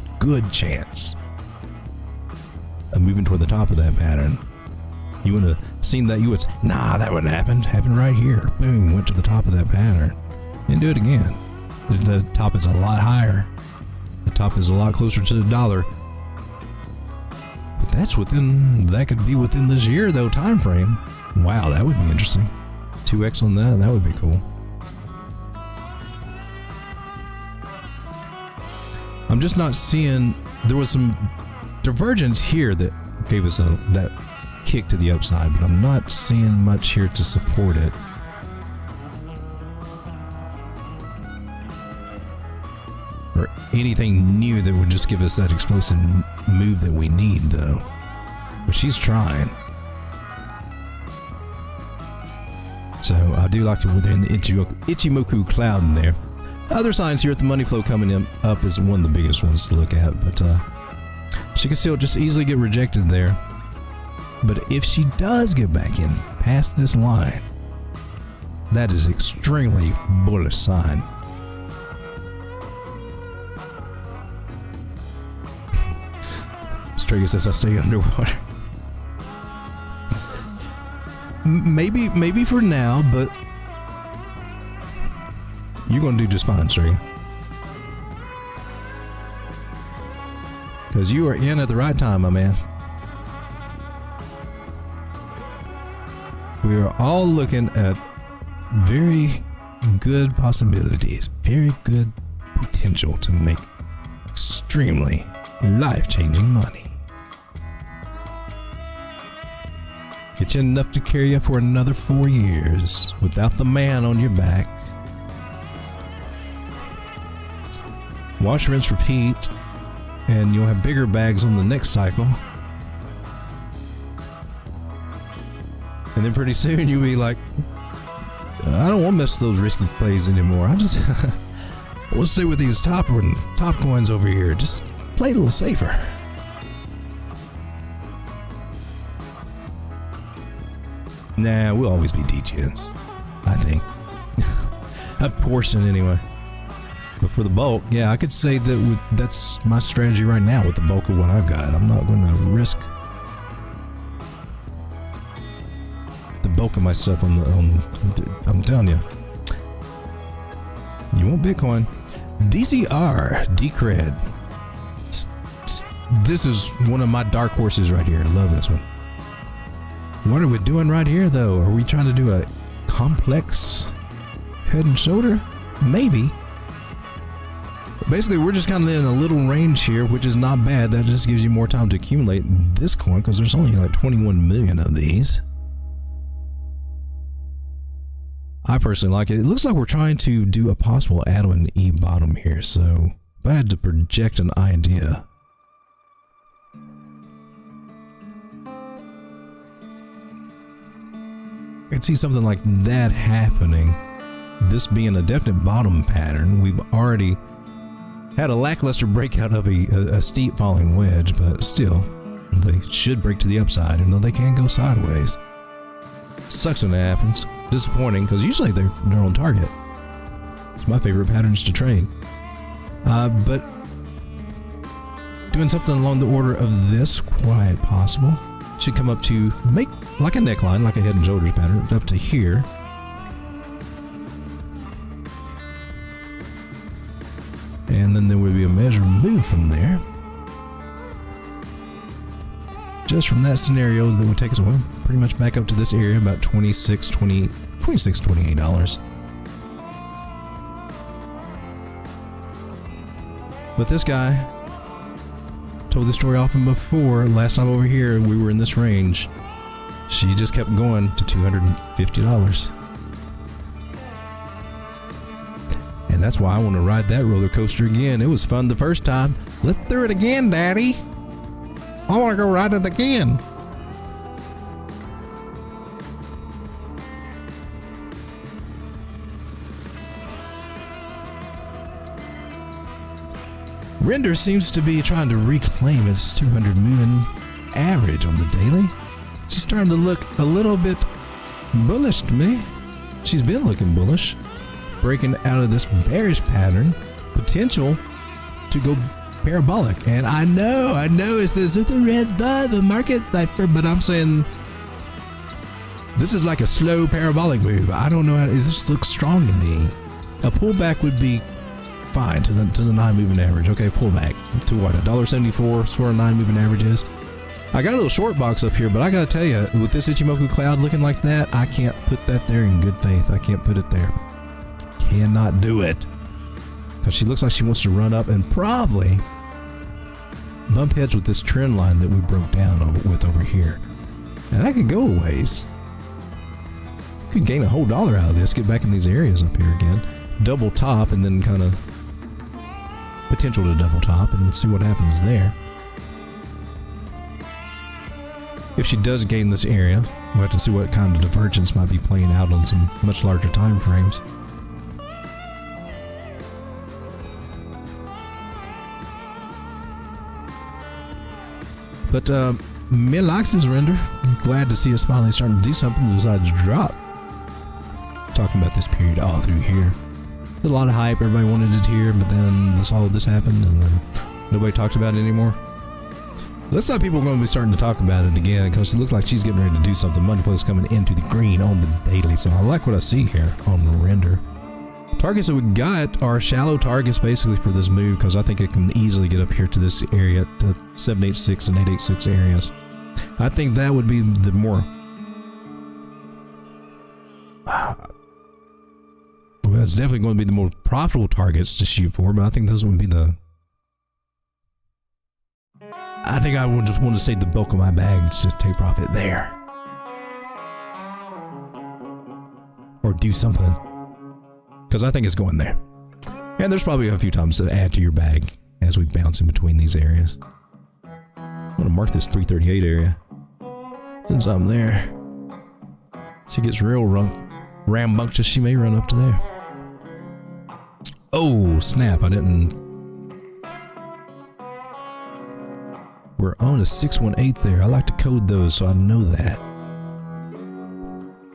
chance of moving toward the top of that pattern. You would have seen that, you would, nah, that wouldn't happen. Happened right here. Boom, went to the top of that pattern. And do it again. The top is a lot higher. The top is a lot closer to the dollar. But that's within, that could be within this year though, time frame. Wow, that would be interesting. 2x on that would be cool. I'm just not seeing, there was some divergence here that gave us that kick to the upside, but I'm not seeing much here to support it. Or anything new that would just give us that explosive move that we need though. But she's trying. So I do like it within the Ichimoku cloud in there. Other signs here at the money flow coming up is one of the biggest ones to look at, but she can still just easily get rejected there. But if she does get back in past this line, that is extremely bullish sign. Strega says I stay underwater. Maybe for now, but you're going to do just fine, Strega. Because you are in at the right time, my man. We are all looking at very good possibilities, very good potential to make extremely life-changing money. Get you enough to carry you for another 4 years without the man on your back. Wash, rinse, repeat, and you'll have bigger bags on the next cycle. And then pretty soon you'll be like, I don't want to mess with those risky plays anymore. I just I want to stay with these top coins over here. Just play a little safer. Nah, we'll always be degens, I think. A portion anyway. But for the bulk, yeah, I could say that that's my strategy right now with the bulk of what I've got. I'm not going to risk the bulk of my stuff I'm telling you. You want Bitcoin. DCR, Decred. This is one of my dark horses right here. I love this one. What are we doing right here though? Are we trying to do a complex head and shoulder? Maybe. Basically, we're just kind of in a little range here, which is not bad. That just gives you more time to accumulate this coin because there's only like 21 million of these. I personally like it. It looks like we're trying to do a possible add on E bottom here. So if I had to project an idea, I could see something like that happening. This being a definite bottom pattern. We've already had a lackluster breakout of a steep falling wedge, but still, they should break to the upside, even though they can go sideways. Sucks when that happens. Disappointing, because usually they're on target. It's my favorite patterns to trade. But doing something along the order of this, quite possible. Should come up to make like a neckline, like a head and shoulders pattern, up to here. And then there would be a measured move from there. just from that scenario that would take us, well, pretty much back up to this area, about $28. But this guy told the story often before. Last time over here, we were in this range. She just kept going to $250. And that's why I want to ride that roller coaster again. It was fun the first time. Let's do it again, Daddy. I want to go ride it again. Render seems to be trying to reclaim its 200 moving average on the daily. She's starting to look a little bit bullish to me. She's been looking bullish, breaking out of this bearish pattern, potential to go parabolic. And I know it says it's the market cipher, but I'm saying this is like a slow parabolic move. I don't know how this looks strong to me. A pullback would be fine to the 9 moving average. Okay, pullback to what, $1.74? That's where a 9 moving average is. I got a little short box up here, but I gotta tell you, with this Ichimoku cloud looking like that, I can't put that there in good faith. I can't put it there. Cannot do it. Because she looks like she wants to run up and probably bump heads with this trend line that we broke down with over here. And that could go a ways. Could gain a whole dollar out of this, get back in these areas up here again. Double top and then kind of potential to double top and see what happens there. If she does gain this area, we'll have to see what kind of divergence might be playing out on some much larger time frames. But Mid likes his render. I'm glad to see us finally starting to do something besides drop. Talking about this period all through here. There's a lot of hype, everybody wanted it here, but then all of this happened and then nobody talked about it anymore. Looks like people are going to be starting to talk about it again because it looks like she's getting ready to do something. Money flow is coming into the green on the daily, so I like what I see here on the render. Targets that we got are shallow targets basically for this move because I think it can easily get up here to this area, to 786 and 886 areas. I think that would be the more... Well, it's definitely going to be the more profitable targets to shoot for, but I think those would be the... I think I would just want to save the bulk of my bags to take profit there. Or do something. Because I think it's going there. And there's probably a few times to add to your bag as we bounce in between these areas. I'm going to mark this 338 area. Since I'm there. She gets real rambunctious, she may run up to there. Oh, snap, I didn't... We're on a 618 there. I like to code those so I know that.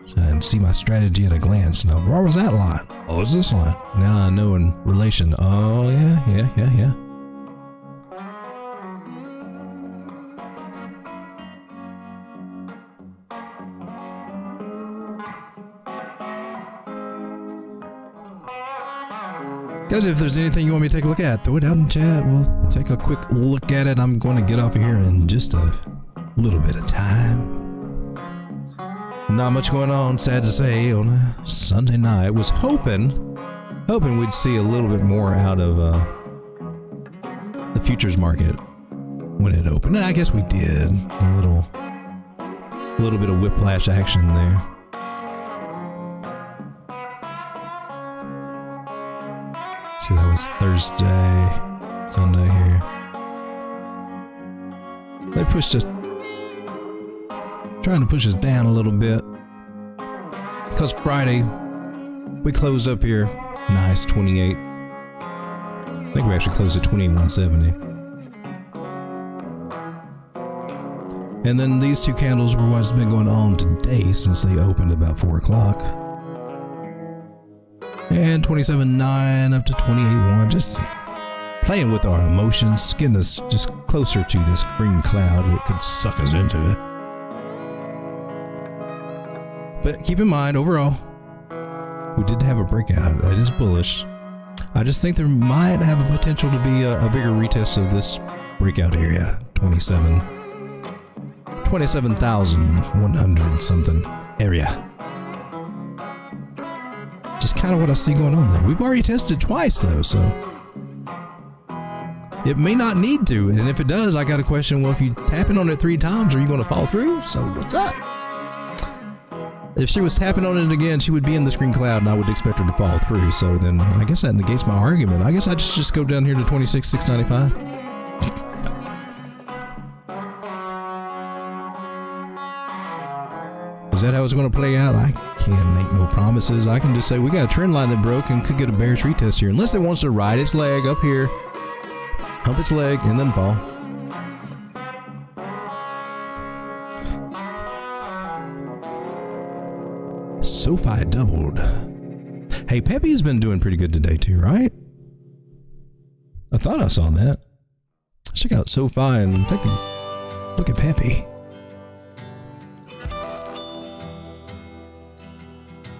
So I can see my strategy at a glance. Now, where was that line? Oh, it's this line. Now I know in relation. Oh, yeah. Guys, if there's anything you want me to take a look at, throw it out in the chat. We'll take a quick look at it. I'm going to get off of here in just a little bit of time. Not much going on, sad to say, on a Sunday night. Was hoping we'd see a little bit more out of the futures market when it opened. And I guess we did. A little bit of whiplash action there. See, that was Thursday, Sunday here. They pushed us, trying to push us down a little bit. Because Friday, we closed up here, nice, 28. I think we actually closed at 2170. And then these two candles were what's been going on today since they opened about 4 o'clock. And 27.9 up to 28.1, just playing with our emotions, getting us just closer to this green cloud that could suck us into it. But keep in mind, overall, we did have a breakout. It is bullish. I just think there might have a potential to be a bigger retest of this breakout area, 27. 27,100 something area. Just kind of what I see going on there. We've already tested twice though, so it may not need to. And if it does, I got a question. Well, if you tapping on it 3 times, are you going to fall through? So what's up? If she was tapping on it again, she would be in the screen cloud and I would expect her to fall through. So then I guess that negates my argument. I guess I just go down here to 26,695. Is that how it's going to play out? I can't make no promises. I can just say we got a trend line that broke and could get a bearish retest here. Unless it wants to ride its leg up here, hump its leg, and then fall. SoFi doubled. Hey, Pepe has been doing pretty good today too, right? I thought I saw that. Check out SoFi and take a look at Pepe.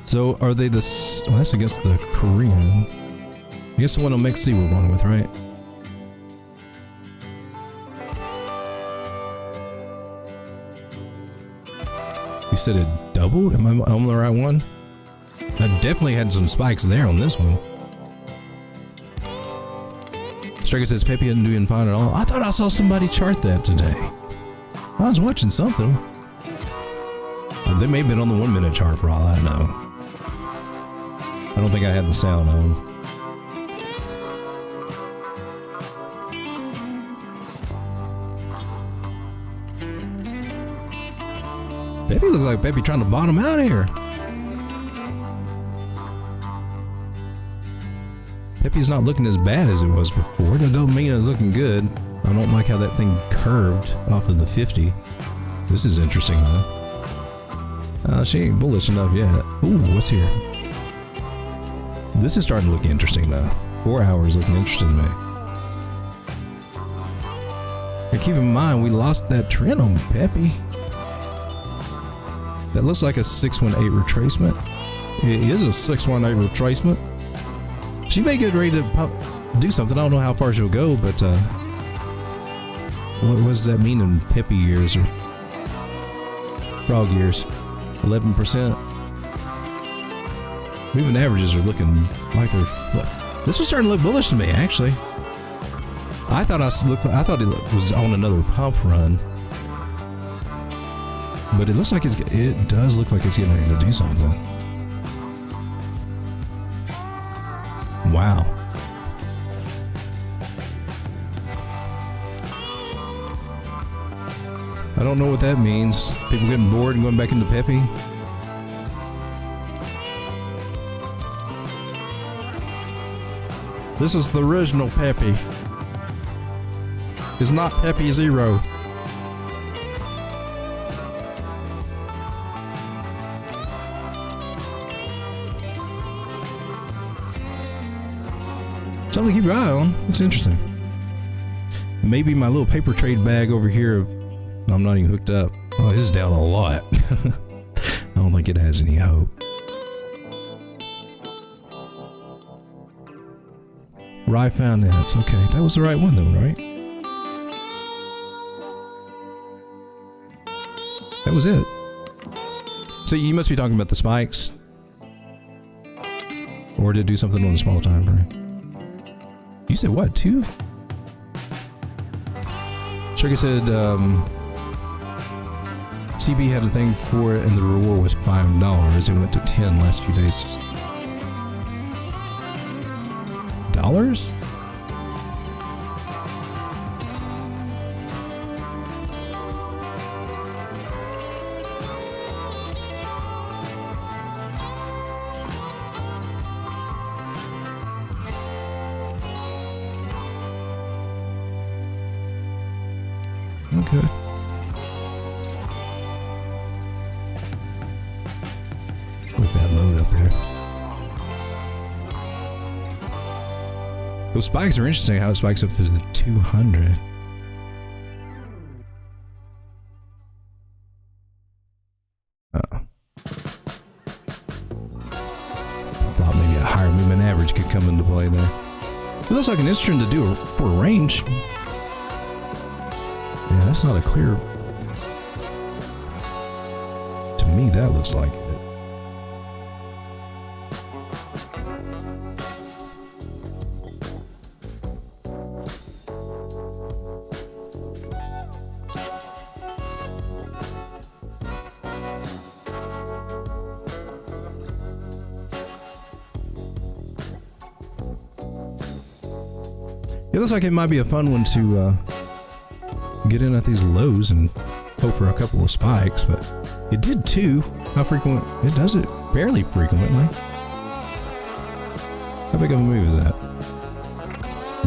So are they the... Well, that's against the Korean. I guess the one on XC we're going with, right? You said it doubled? Am I on the right one? I definitely had some spikes there on this one. Striker says Pepe isn't doing fine at all. I thought I saw somebody chart that today. I was watching something. They may have been on the 1 minute chart for all I know. I don't think I had the sound on. Pepe looks like Pepe trying to bottom out here. Pepe's not looking as bad as it was before. That don't mean it's looking good. I don't like how that thing curved off of the 50. This is interesting though. She ain't bullish enough yet. Ooh, what's here? This is starting to look interesting though. 4 hours looking interesting to me. And keep in mind, we lost that trend on Pepe. That looks like a 618 retracement. It is a 618 retracement. She may get ready to do something. I don't know how far she'll go, but what does that mean in Pepe years or frog years? 11%. Moving averages are looking like they're... This was starting to look bullish to me, actually. I thought it was on another pump run, but it looks like it does look like it's getting ready to do something. Wow. I don't know what that means. People getting bored and going back into Pepe. This is the original Pepe. It's not Pepe Zero. Something to keep your eye on. It's interesting. Maybe my little paper trade bag over here. I'm not even hooked up. Oh, this is down a lot. I don't think it has any hope. Rye finance. Okay, that was the right one though, right? That was it. So you must be talking about the spikes. Or did it do something on a small time frame? You said what, 2? Sugar said CB had a thing for it and the reward was $5. It went to 10 last few days. Dollars? Okay. With that load up there. Those spikes are interesting, how it spikes up to the 200. Thought maybe a higher movement average could come into play there. It looks like an instrument to do for a range. Yeah, that's not a clear me, that looks like it. It looks like it might be a fun one to get in at these lows and hope for a couple of spikes, but it did too. How frequent? It does it fairly frequently. How big of a move is that?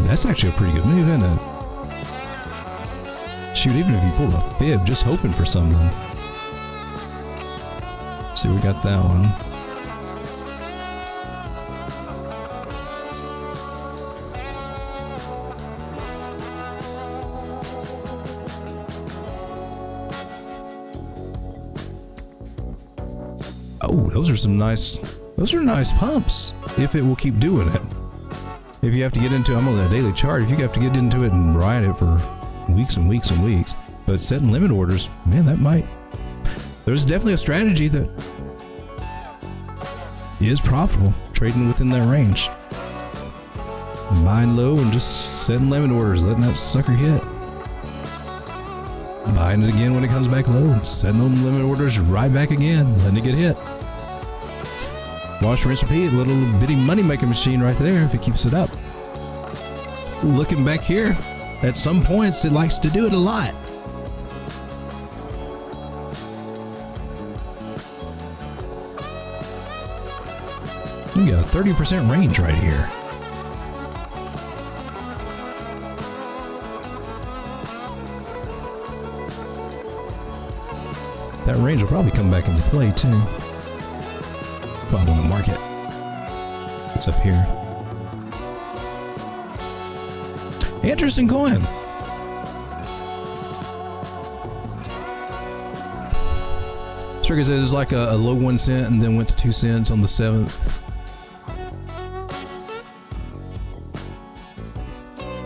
That's actually a pretty good move, isn't it? Shoot, even if you pull a fib, just hoping for something. See, we got that one. Oh, those are nice pumps, if it will keep doing it. If you have to get into, I'm on a daily chart, if you have to get into it and ride it for weeks and weeks and weeks, but setting limit orders, man, there's definitely a strategy that is profitable, trading within that range. Buying low and just setting limit orders, letting that sucker hit. Buying it again when it comes back low, setting them limit orders right back again, letting it get hit. Wash, rinse, repeat, little bitty money making machine right there if it keeps it up. Looking back here, at some points it likes to do it a lot. You got a 30% range right here. That range will probably come back into play too. Probably in the market. It's up here. Interesting coin. Striker says it's like a low 1 cent and then went to 2 cents on the 7th.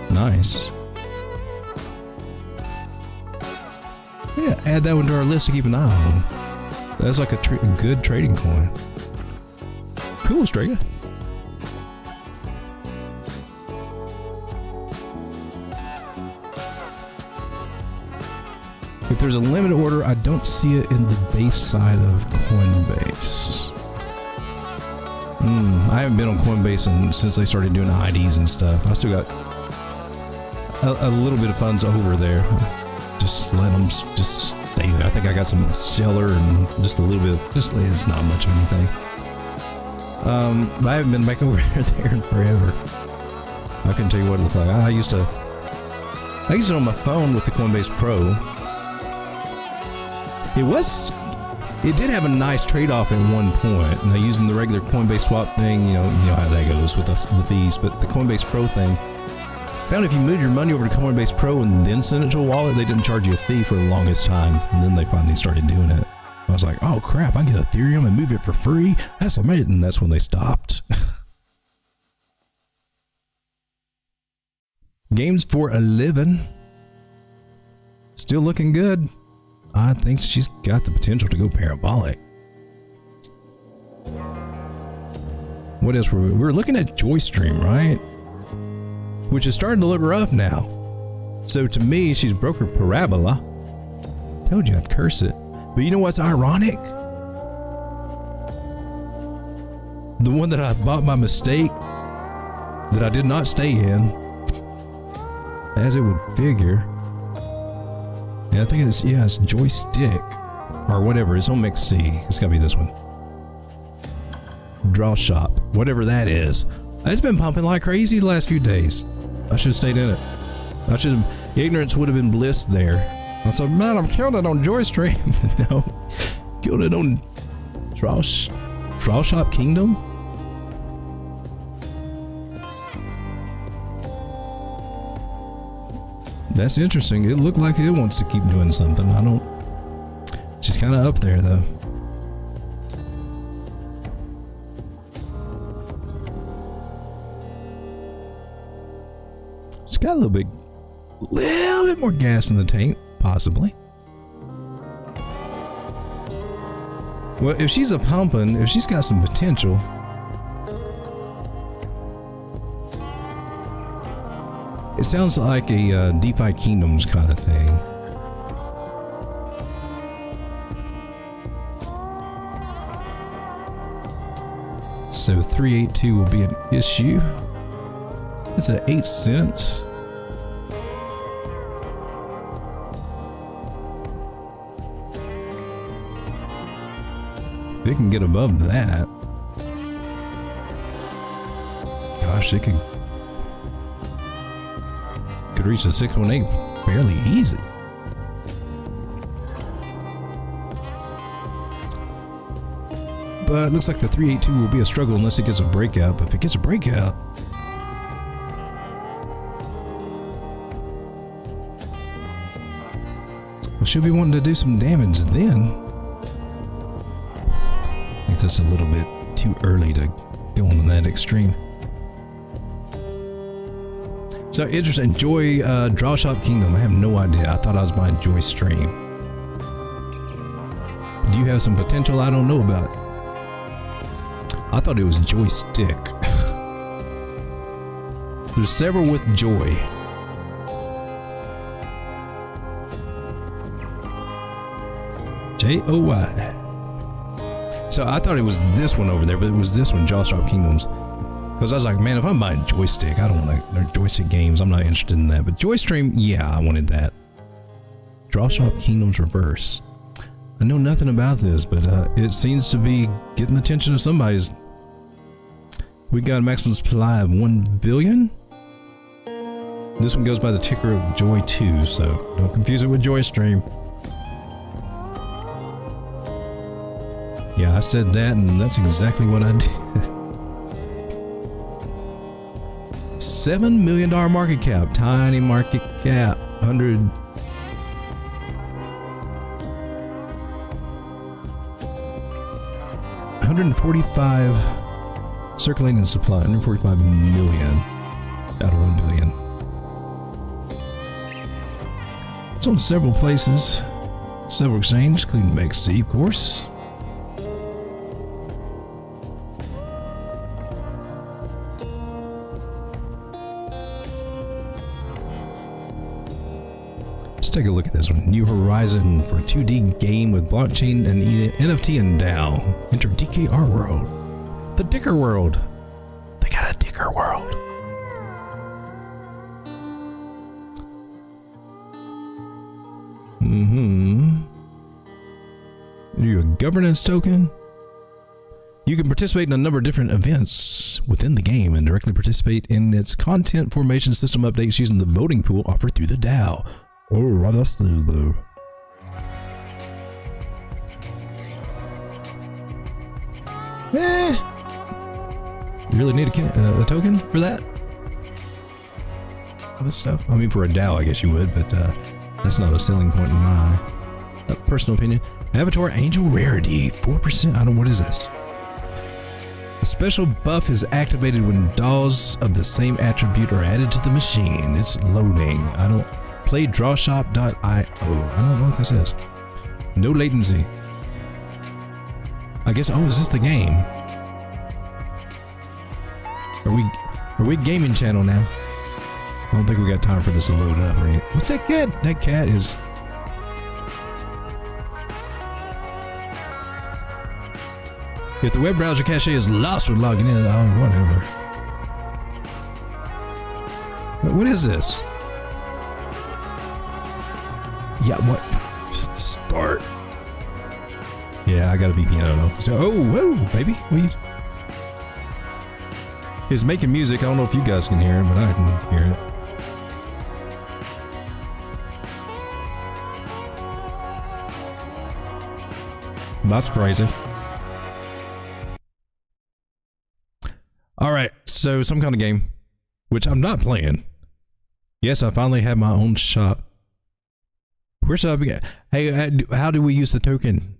Nice. Yeah, add that one to our list to keep an eye on. That's like a good trading coin. Cool, Striker. If there's a limit order, I don't see it in the base side of Coinbase. I haven't been on Coinbase since they started doing IDs and stuff. I still got a little bit of funds over there. Just let them just stay there. I think I got some stellar and just a little bit. It's not much of anything. I haven't been back over there in forever. I couldn't tell you what it looked like. I used it on my phone with the Coinbase Pro. It did have a nice trade-off at one point. Now, using the regular Coinbase swap thing, you know how that goes with the fees, but the Coinbase Pro thing, found if you moved your money over to Coinbase Pro and then sent it to a wallet, they didn't charge you a fee for the longest time, and then they finally started doing it. I was like, oh crap, I can get Ethereum and move it for free? That's amazing. And that's when they stopped. Games for a living. Still looking good. I think she's got the potential to go parabolic. What else were we? We're looking at Joystream, right? Which is starting to look rough now. So to me, she's broke her parabola. Told you I'd curse it. But you know what's ironic? The one that I bought by mistake, that I did not stay in, as it would figure. Yeah, I think it's Joystick or whatever. It's on Mix C. It's gotta be this one. Draw Shop, whatever that is. It's been pumping like crazy the last few days. I should have stayed in it. Ignorance would have been bliss there. I said, man, I'm killing it on Joystream. No, killing it on Draw Shop Kingdom. That's interesting. It looked like it wants to keep doing something. She's kind of up there though. She's got a little bit more gas in the tank, possibly. Well, if she's a pumpin', if she's got some potential. It sounds like a DeFi Kingdoms kind of thing. So 382 will be an issue. It's at 8 cents. They can get above that. Gosh, it could reach the 618 fairly easy. But it looks like the 382 will be a struggle unless it gets a breakout. But if it gets a breakout, well, she'll be wanting to do some damage then. I think that's a little bit too early to go on that extreme. So interesting. Joy Draw Shop Kingdom. I have no idea. I thought I was buying Joy Stream. Do you have some potential I don't know about? I thought it was Joystick. There's several with Joy. Joy. So I thought it was this one over there, but it was this one, Draw Shop Kingdoms. Because I was like, man, if I'm buying Joystick, I don't want to. They're Joystick games. I'm not interested in that. But Joystream, yeah, I wanted that. Draw Shop Kingdoms Reverse. I know nothing about this, but it seems to be getting the attention of somebody's. We got a maximum supply of 1 billion. This one goes by the ticker of Joy2, so don't confuse it with Joystream. Yeah, I said that, and that's exactly what I did. $7 million market cap, tiny market cap, 100. $145 circulating supply, 145 million out of 1 billion. It's on several places, several exchanges, including XC, of course. Take a look at this one. New horizon for a 2D game with blockchain and NFT and DAO. Enter DKR world. The Dicker world. They got a Dicker world. You're a governance token. You can participate in a number of different events within the game and directly participate in its content formation system updates using the voting pool offered through the DAO. Oh, what else do you do? You really need a token for that? All this stuff? I mean, for a DAO, I guess you would, but that's not a selling point in my personal opinion. Avatar Angel Rarity, 4%. I don't know, what is this? A special buff is activated when DAWs of the same attribute are added to the machine. It's loading. I don't... Play drawshop.io. I don't know what this is. No latency. I guess, oh, is this the game? Are we gaming channel now? I don't think we got time for this to load up or anything. What's that cat? That cat is... If the web browser cache is lost when logging in, oh, whatever. What is this? Yeah, what? Start. Yeah, I got a VPN, I don't know. So, oh, whoa, baby. What you... It's making music. I don't know if you guys can hear it, but I can hear it. That's crazy. All right, so some kind of game, which I'm not playing. Yes, I finally have my own shop. Where's the... Hey, how do we use the token?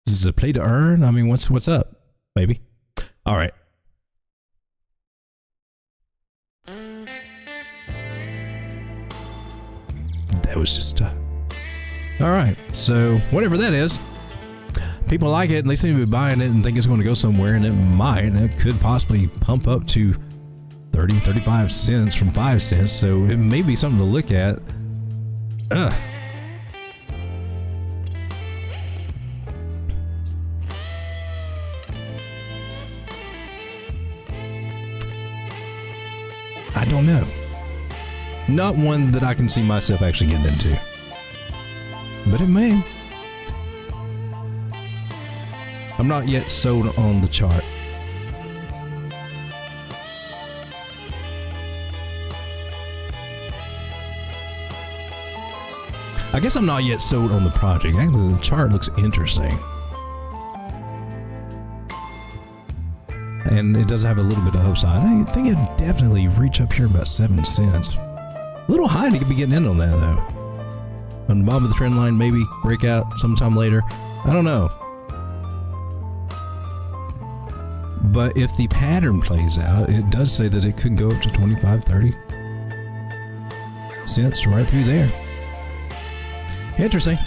Is it a play to earn? I mean, what's up, baby? All right. That was just All right, so whatever that is, people like it and they seem to be buying it and think it's going to go somewhere, and it might, and it could possibly pump up to 35 cents from 5 cents, so it may be something to look at. I don't know. Not one that I can see myself actually getting into. But it may. I'm not yet sold on the chart. I guess I'm not yet sold on the project. Actually, the chart looks interesting. And it does have a little bit of upside. I think it'd definitely reach up here about 7 cents. A little high to be getting in on that, though. On the bottom of the trend line, maybe break out sometime later. I don't know. But if the pattern plays out, it does say that it could go up to 25, 30 cents right through there. Interesting.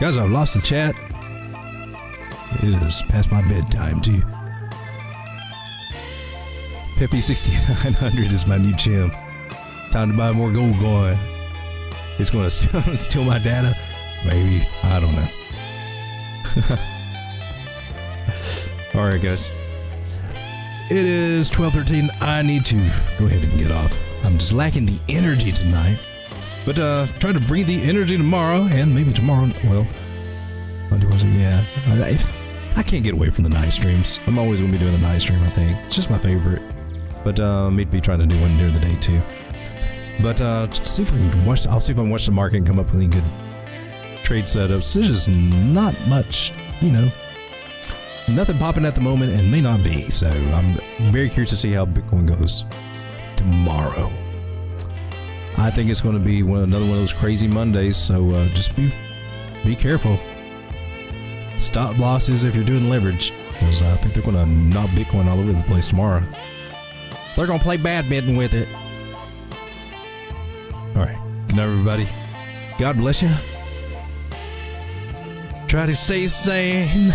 Guys, I've lost the chat. It is past my bedtime, too. Peppy6900 is my new chim. Time to buy more gold coin. It's going to steal my data? Maybe. I don't know. Alright, guys. It is 12:13. I need to go ahead and get off. I'm just lacking the energy tonight. But try to bring the energy tomorrow, and maybe tomorrow. Well, Monday was it? Yeah. I can't get away from the night streams. I'm always going to be doing the night stream, I think. It's just my favorite. But maybe try to do one during the day too. But see if we can watch. I'll see if I can watch the market and come up with any good trade setups. There's just not much, you know, nothing popping at the moment, and may not be. So I'm very curious to see how Bitcoin goes tomorrow. I think it's going to be another one of those crazy Mondays. So just be careful. Stop losses if you're doing leverage, because I think they're going to knock Bitcoin all over the place tomorrow. They're going to play badminton with it. All right. Good night, everybody. God bless you. Try to stay sane.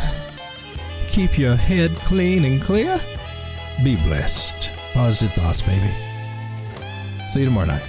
Keep your head clean and clear. Be blessed. Positive thoughts, baby. See you tomorrow night.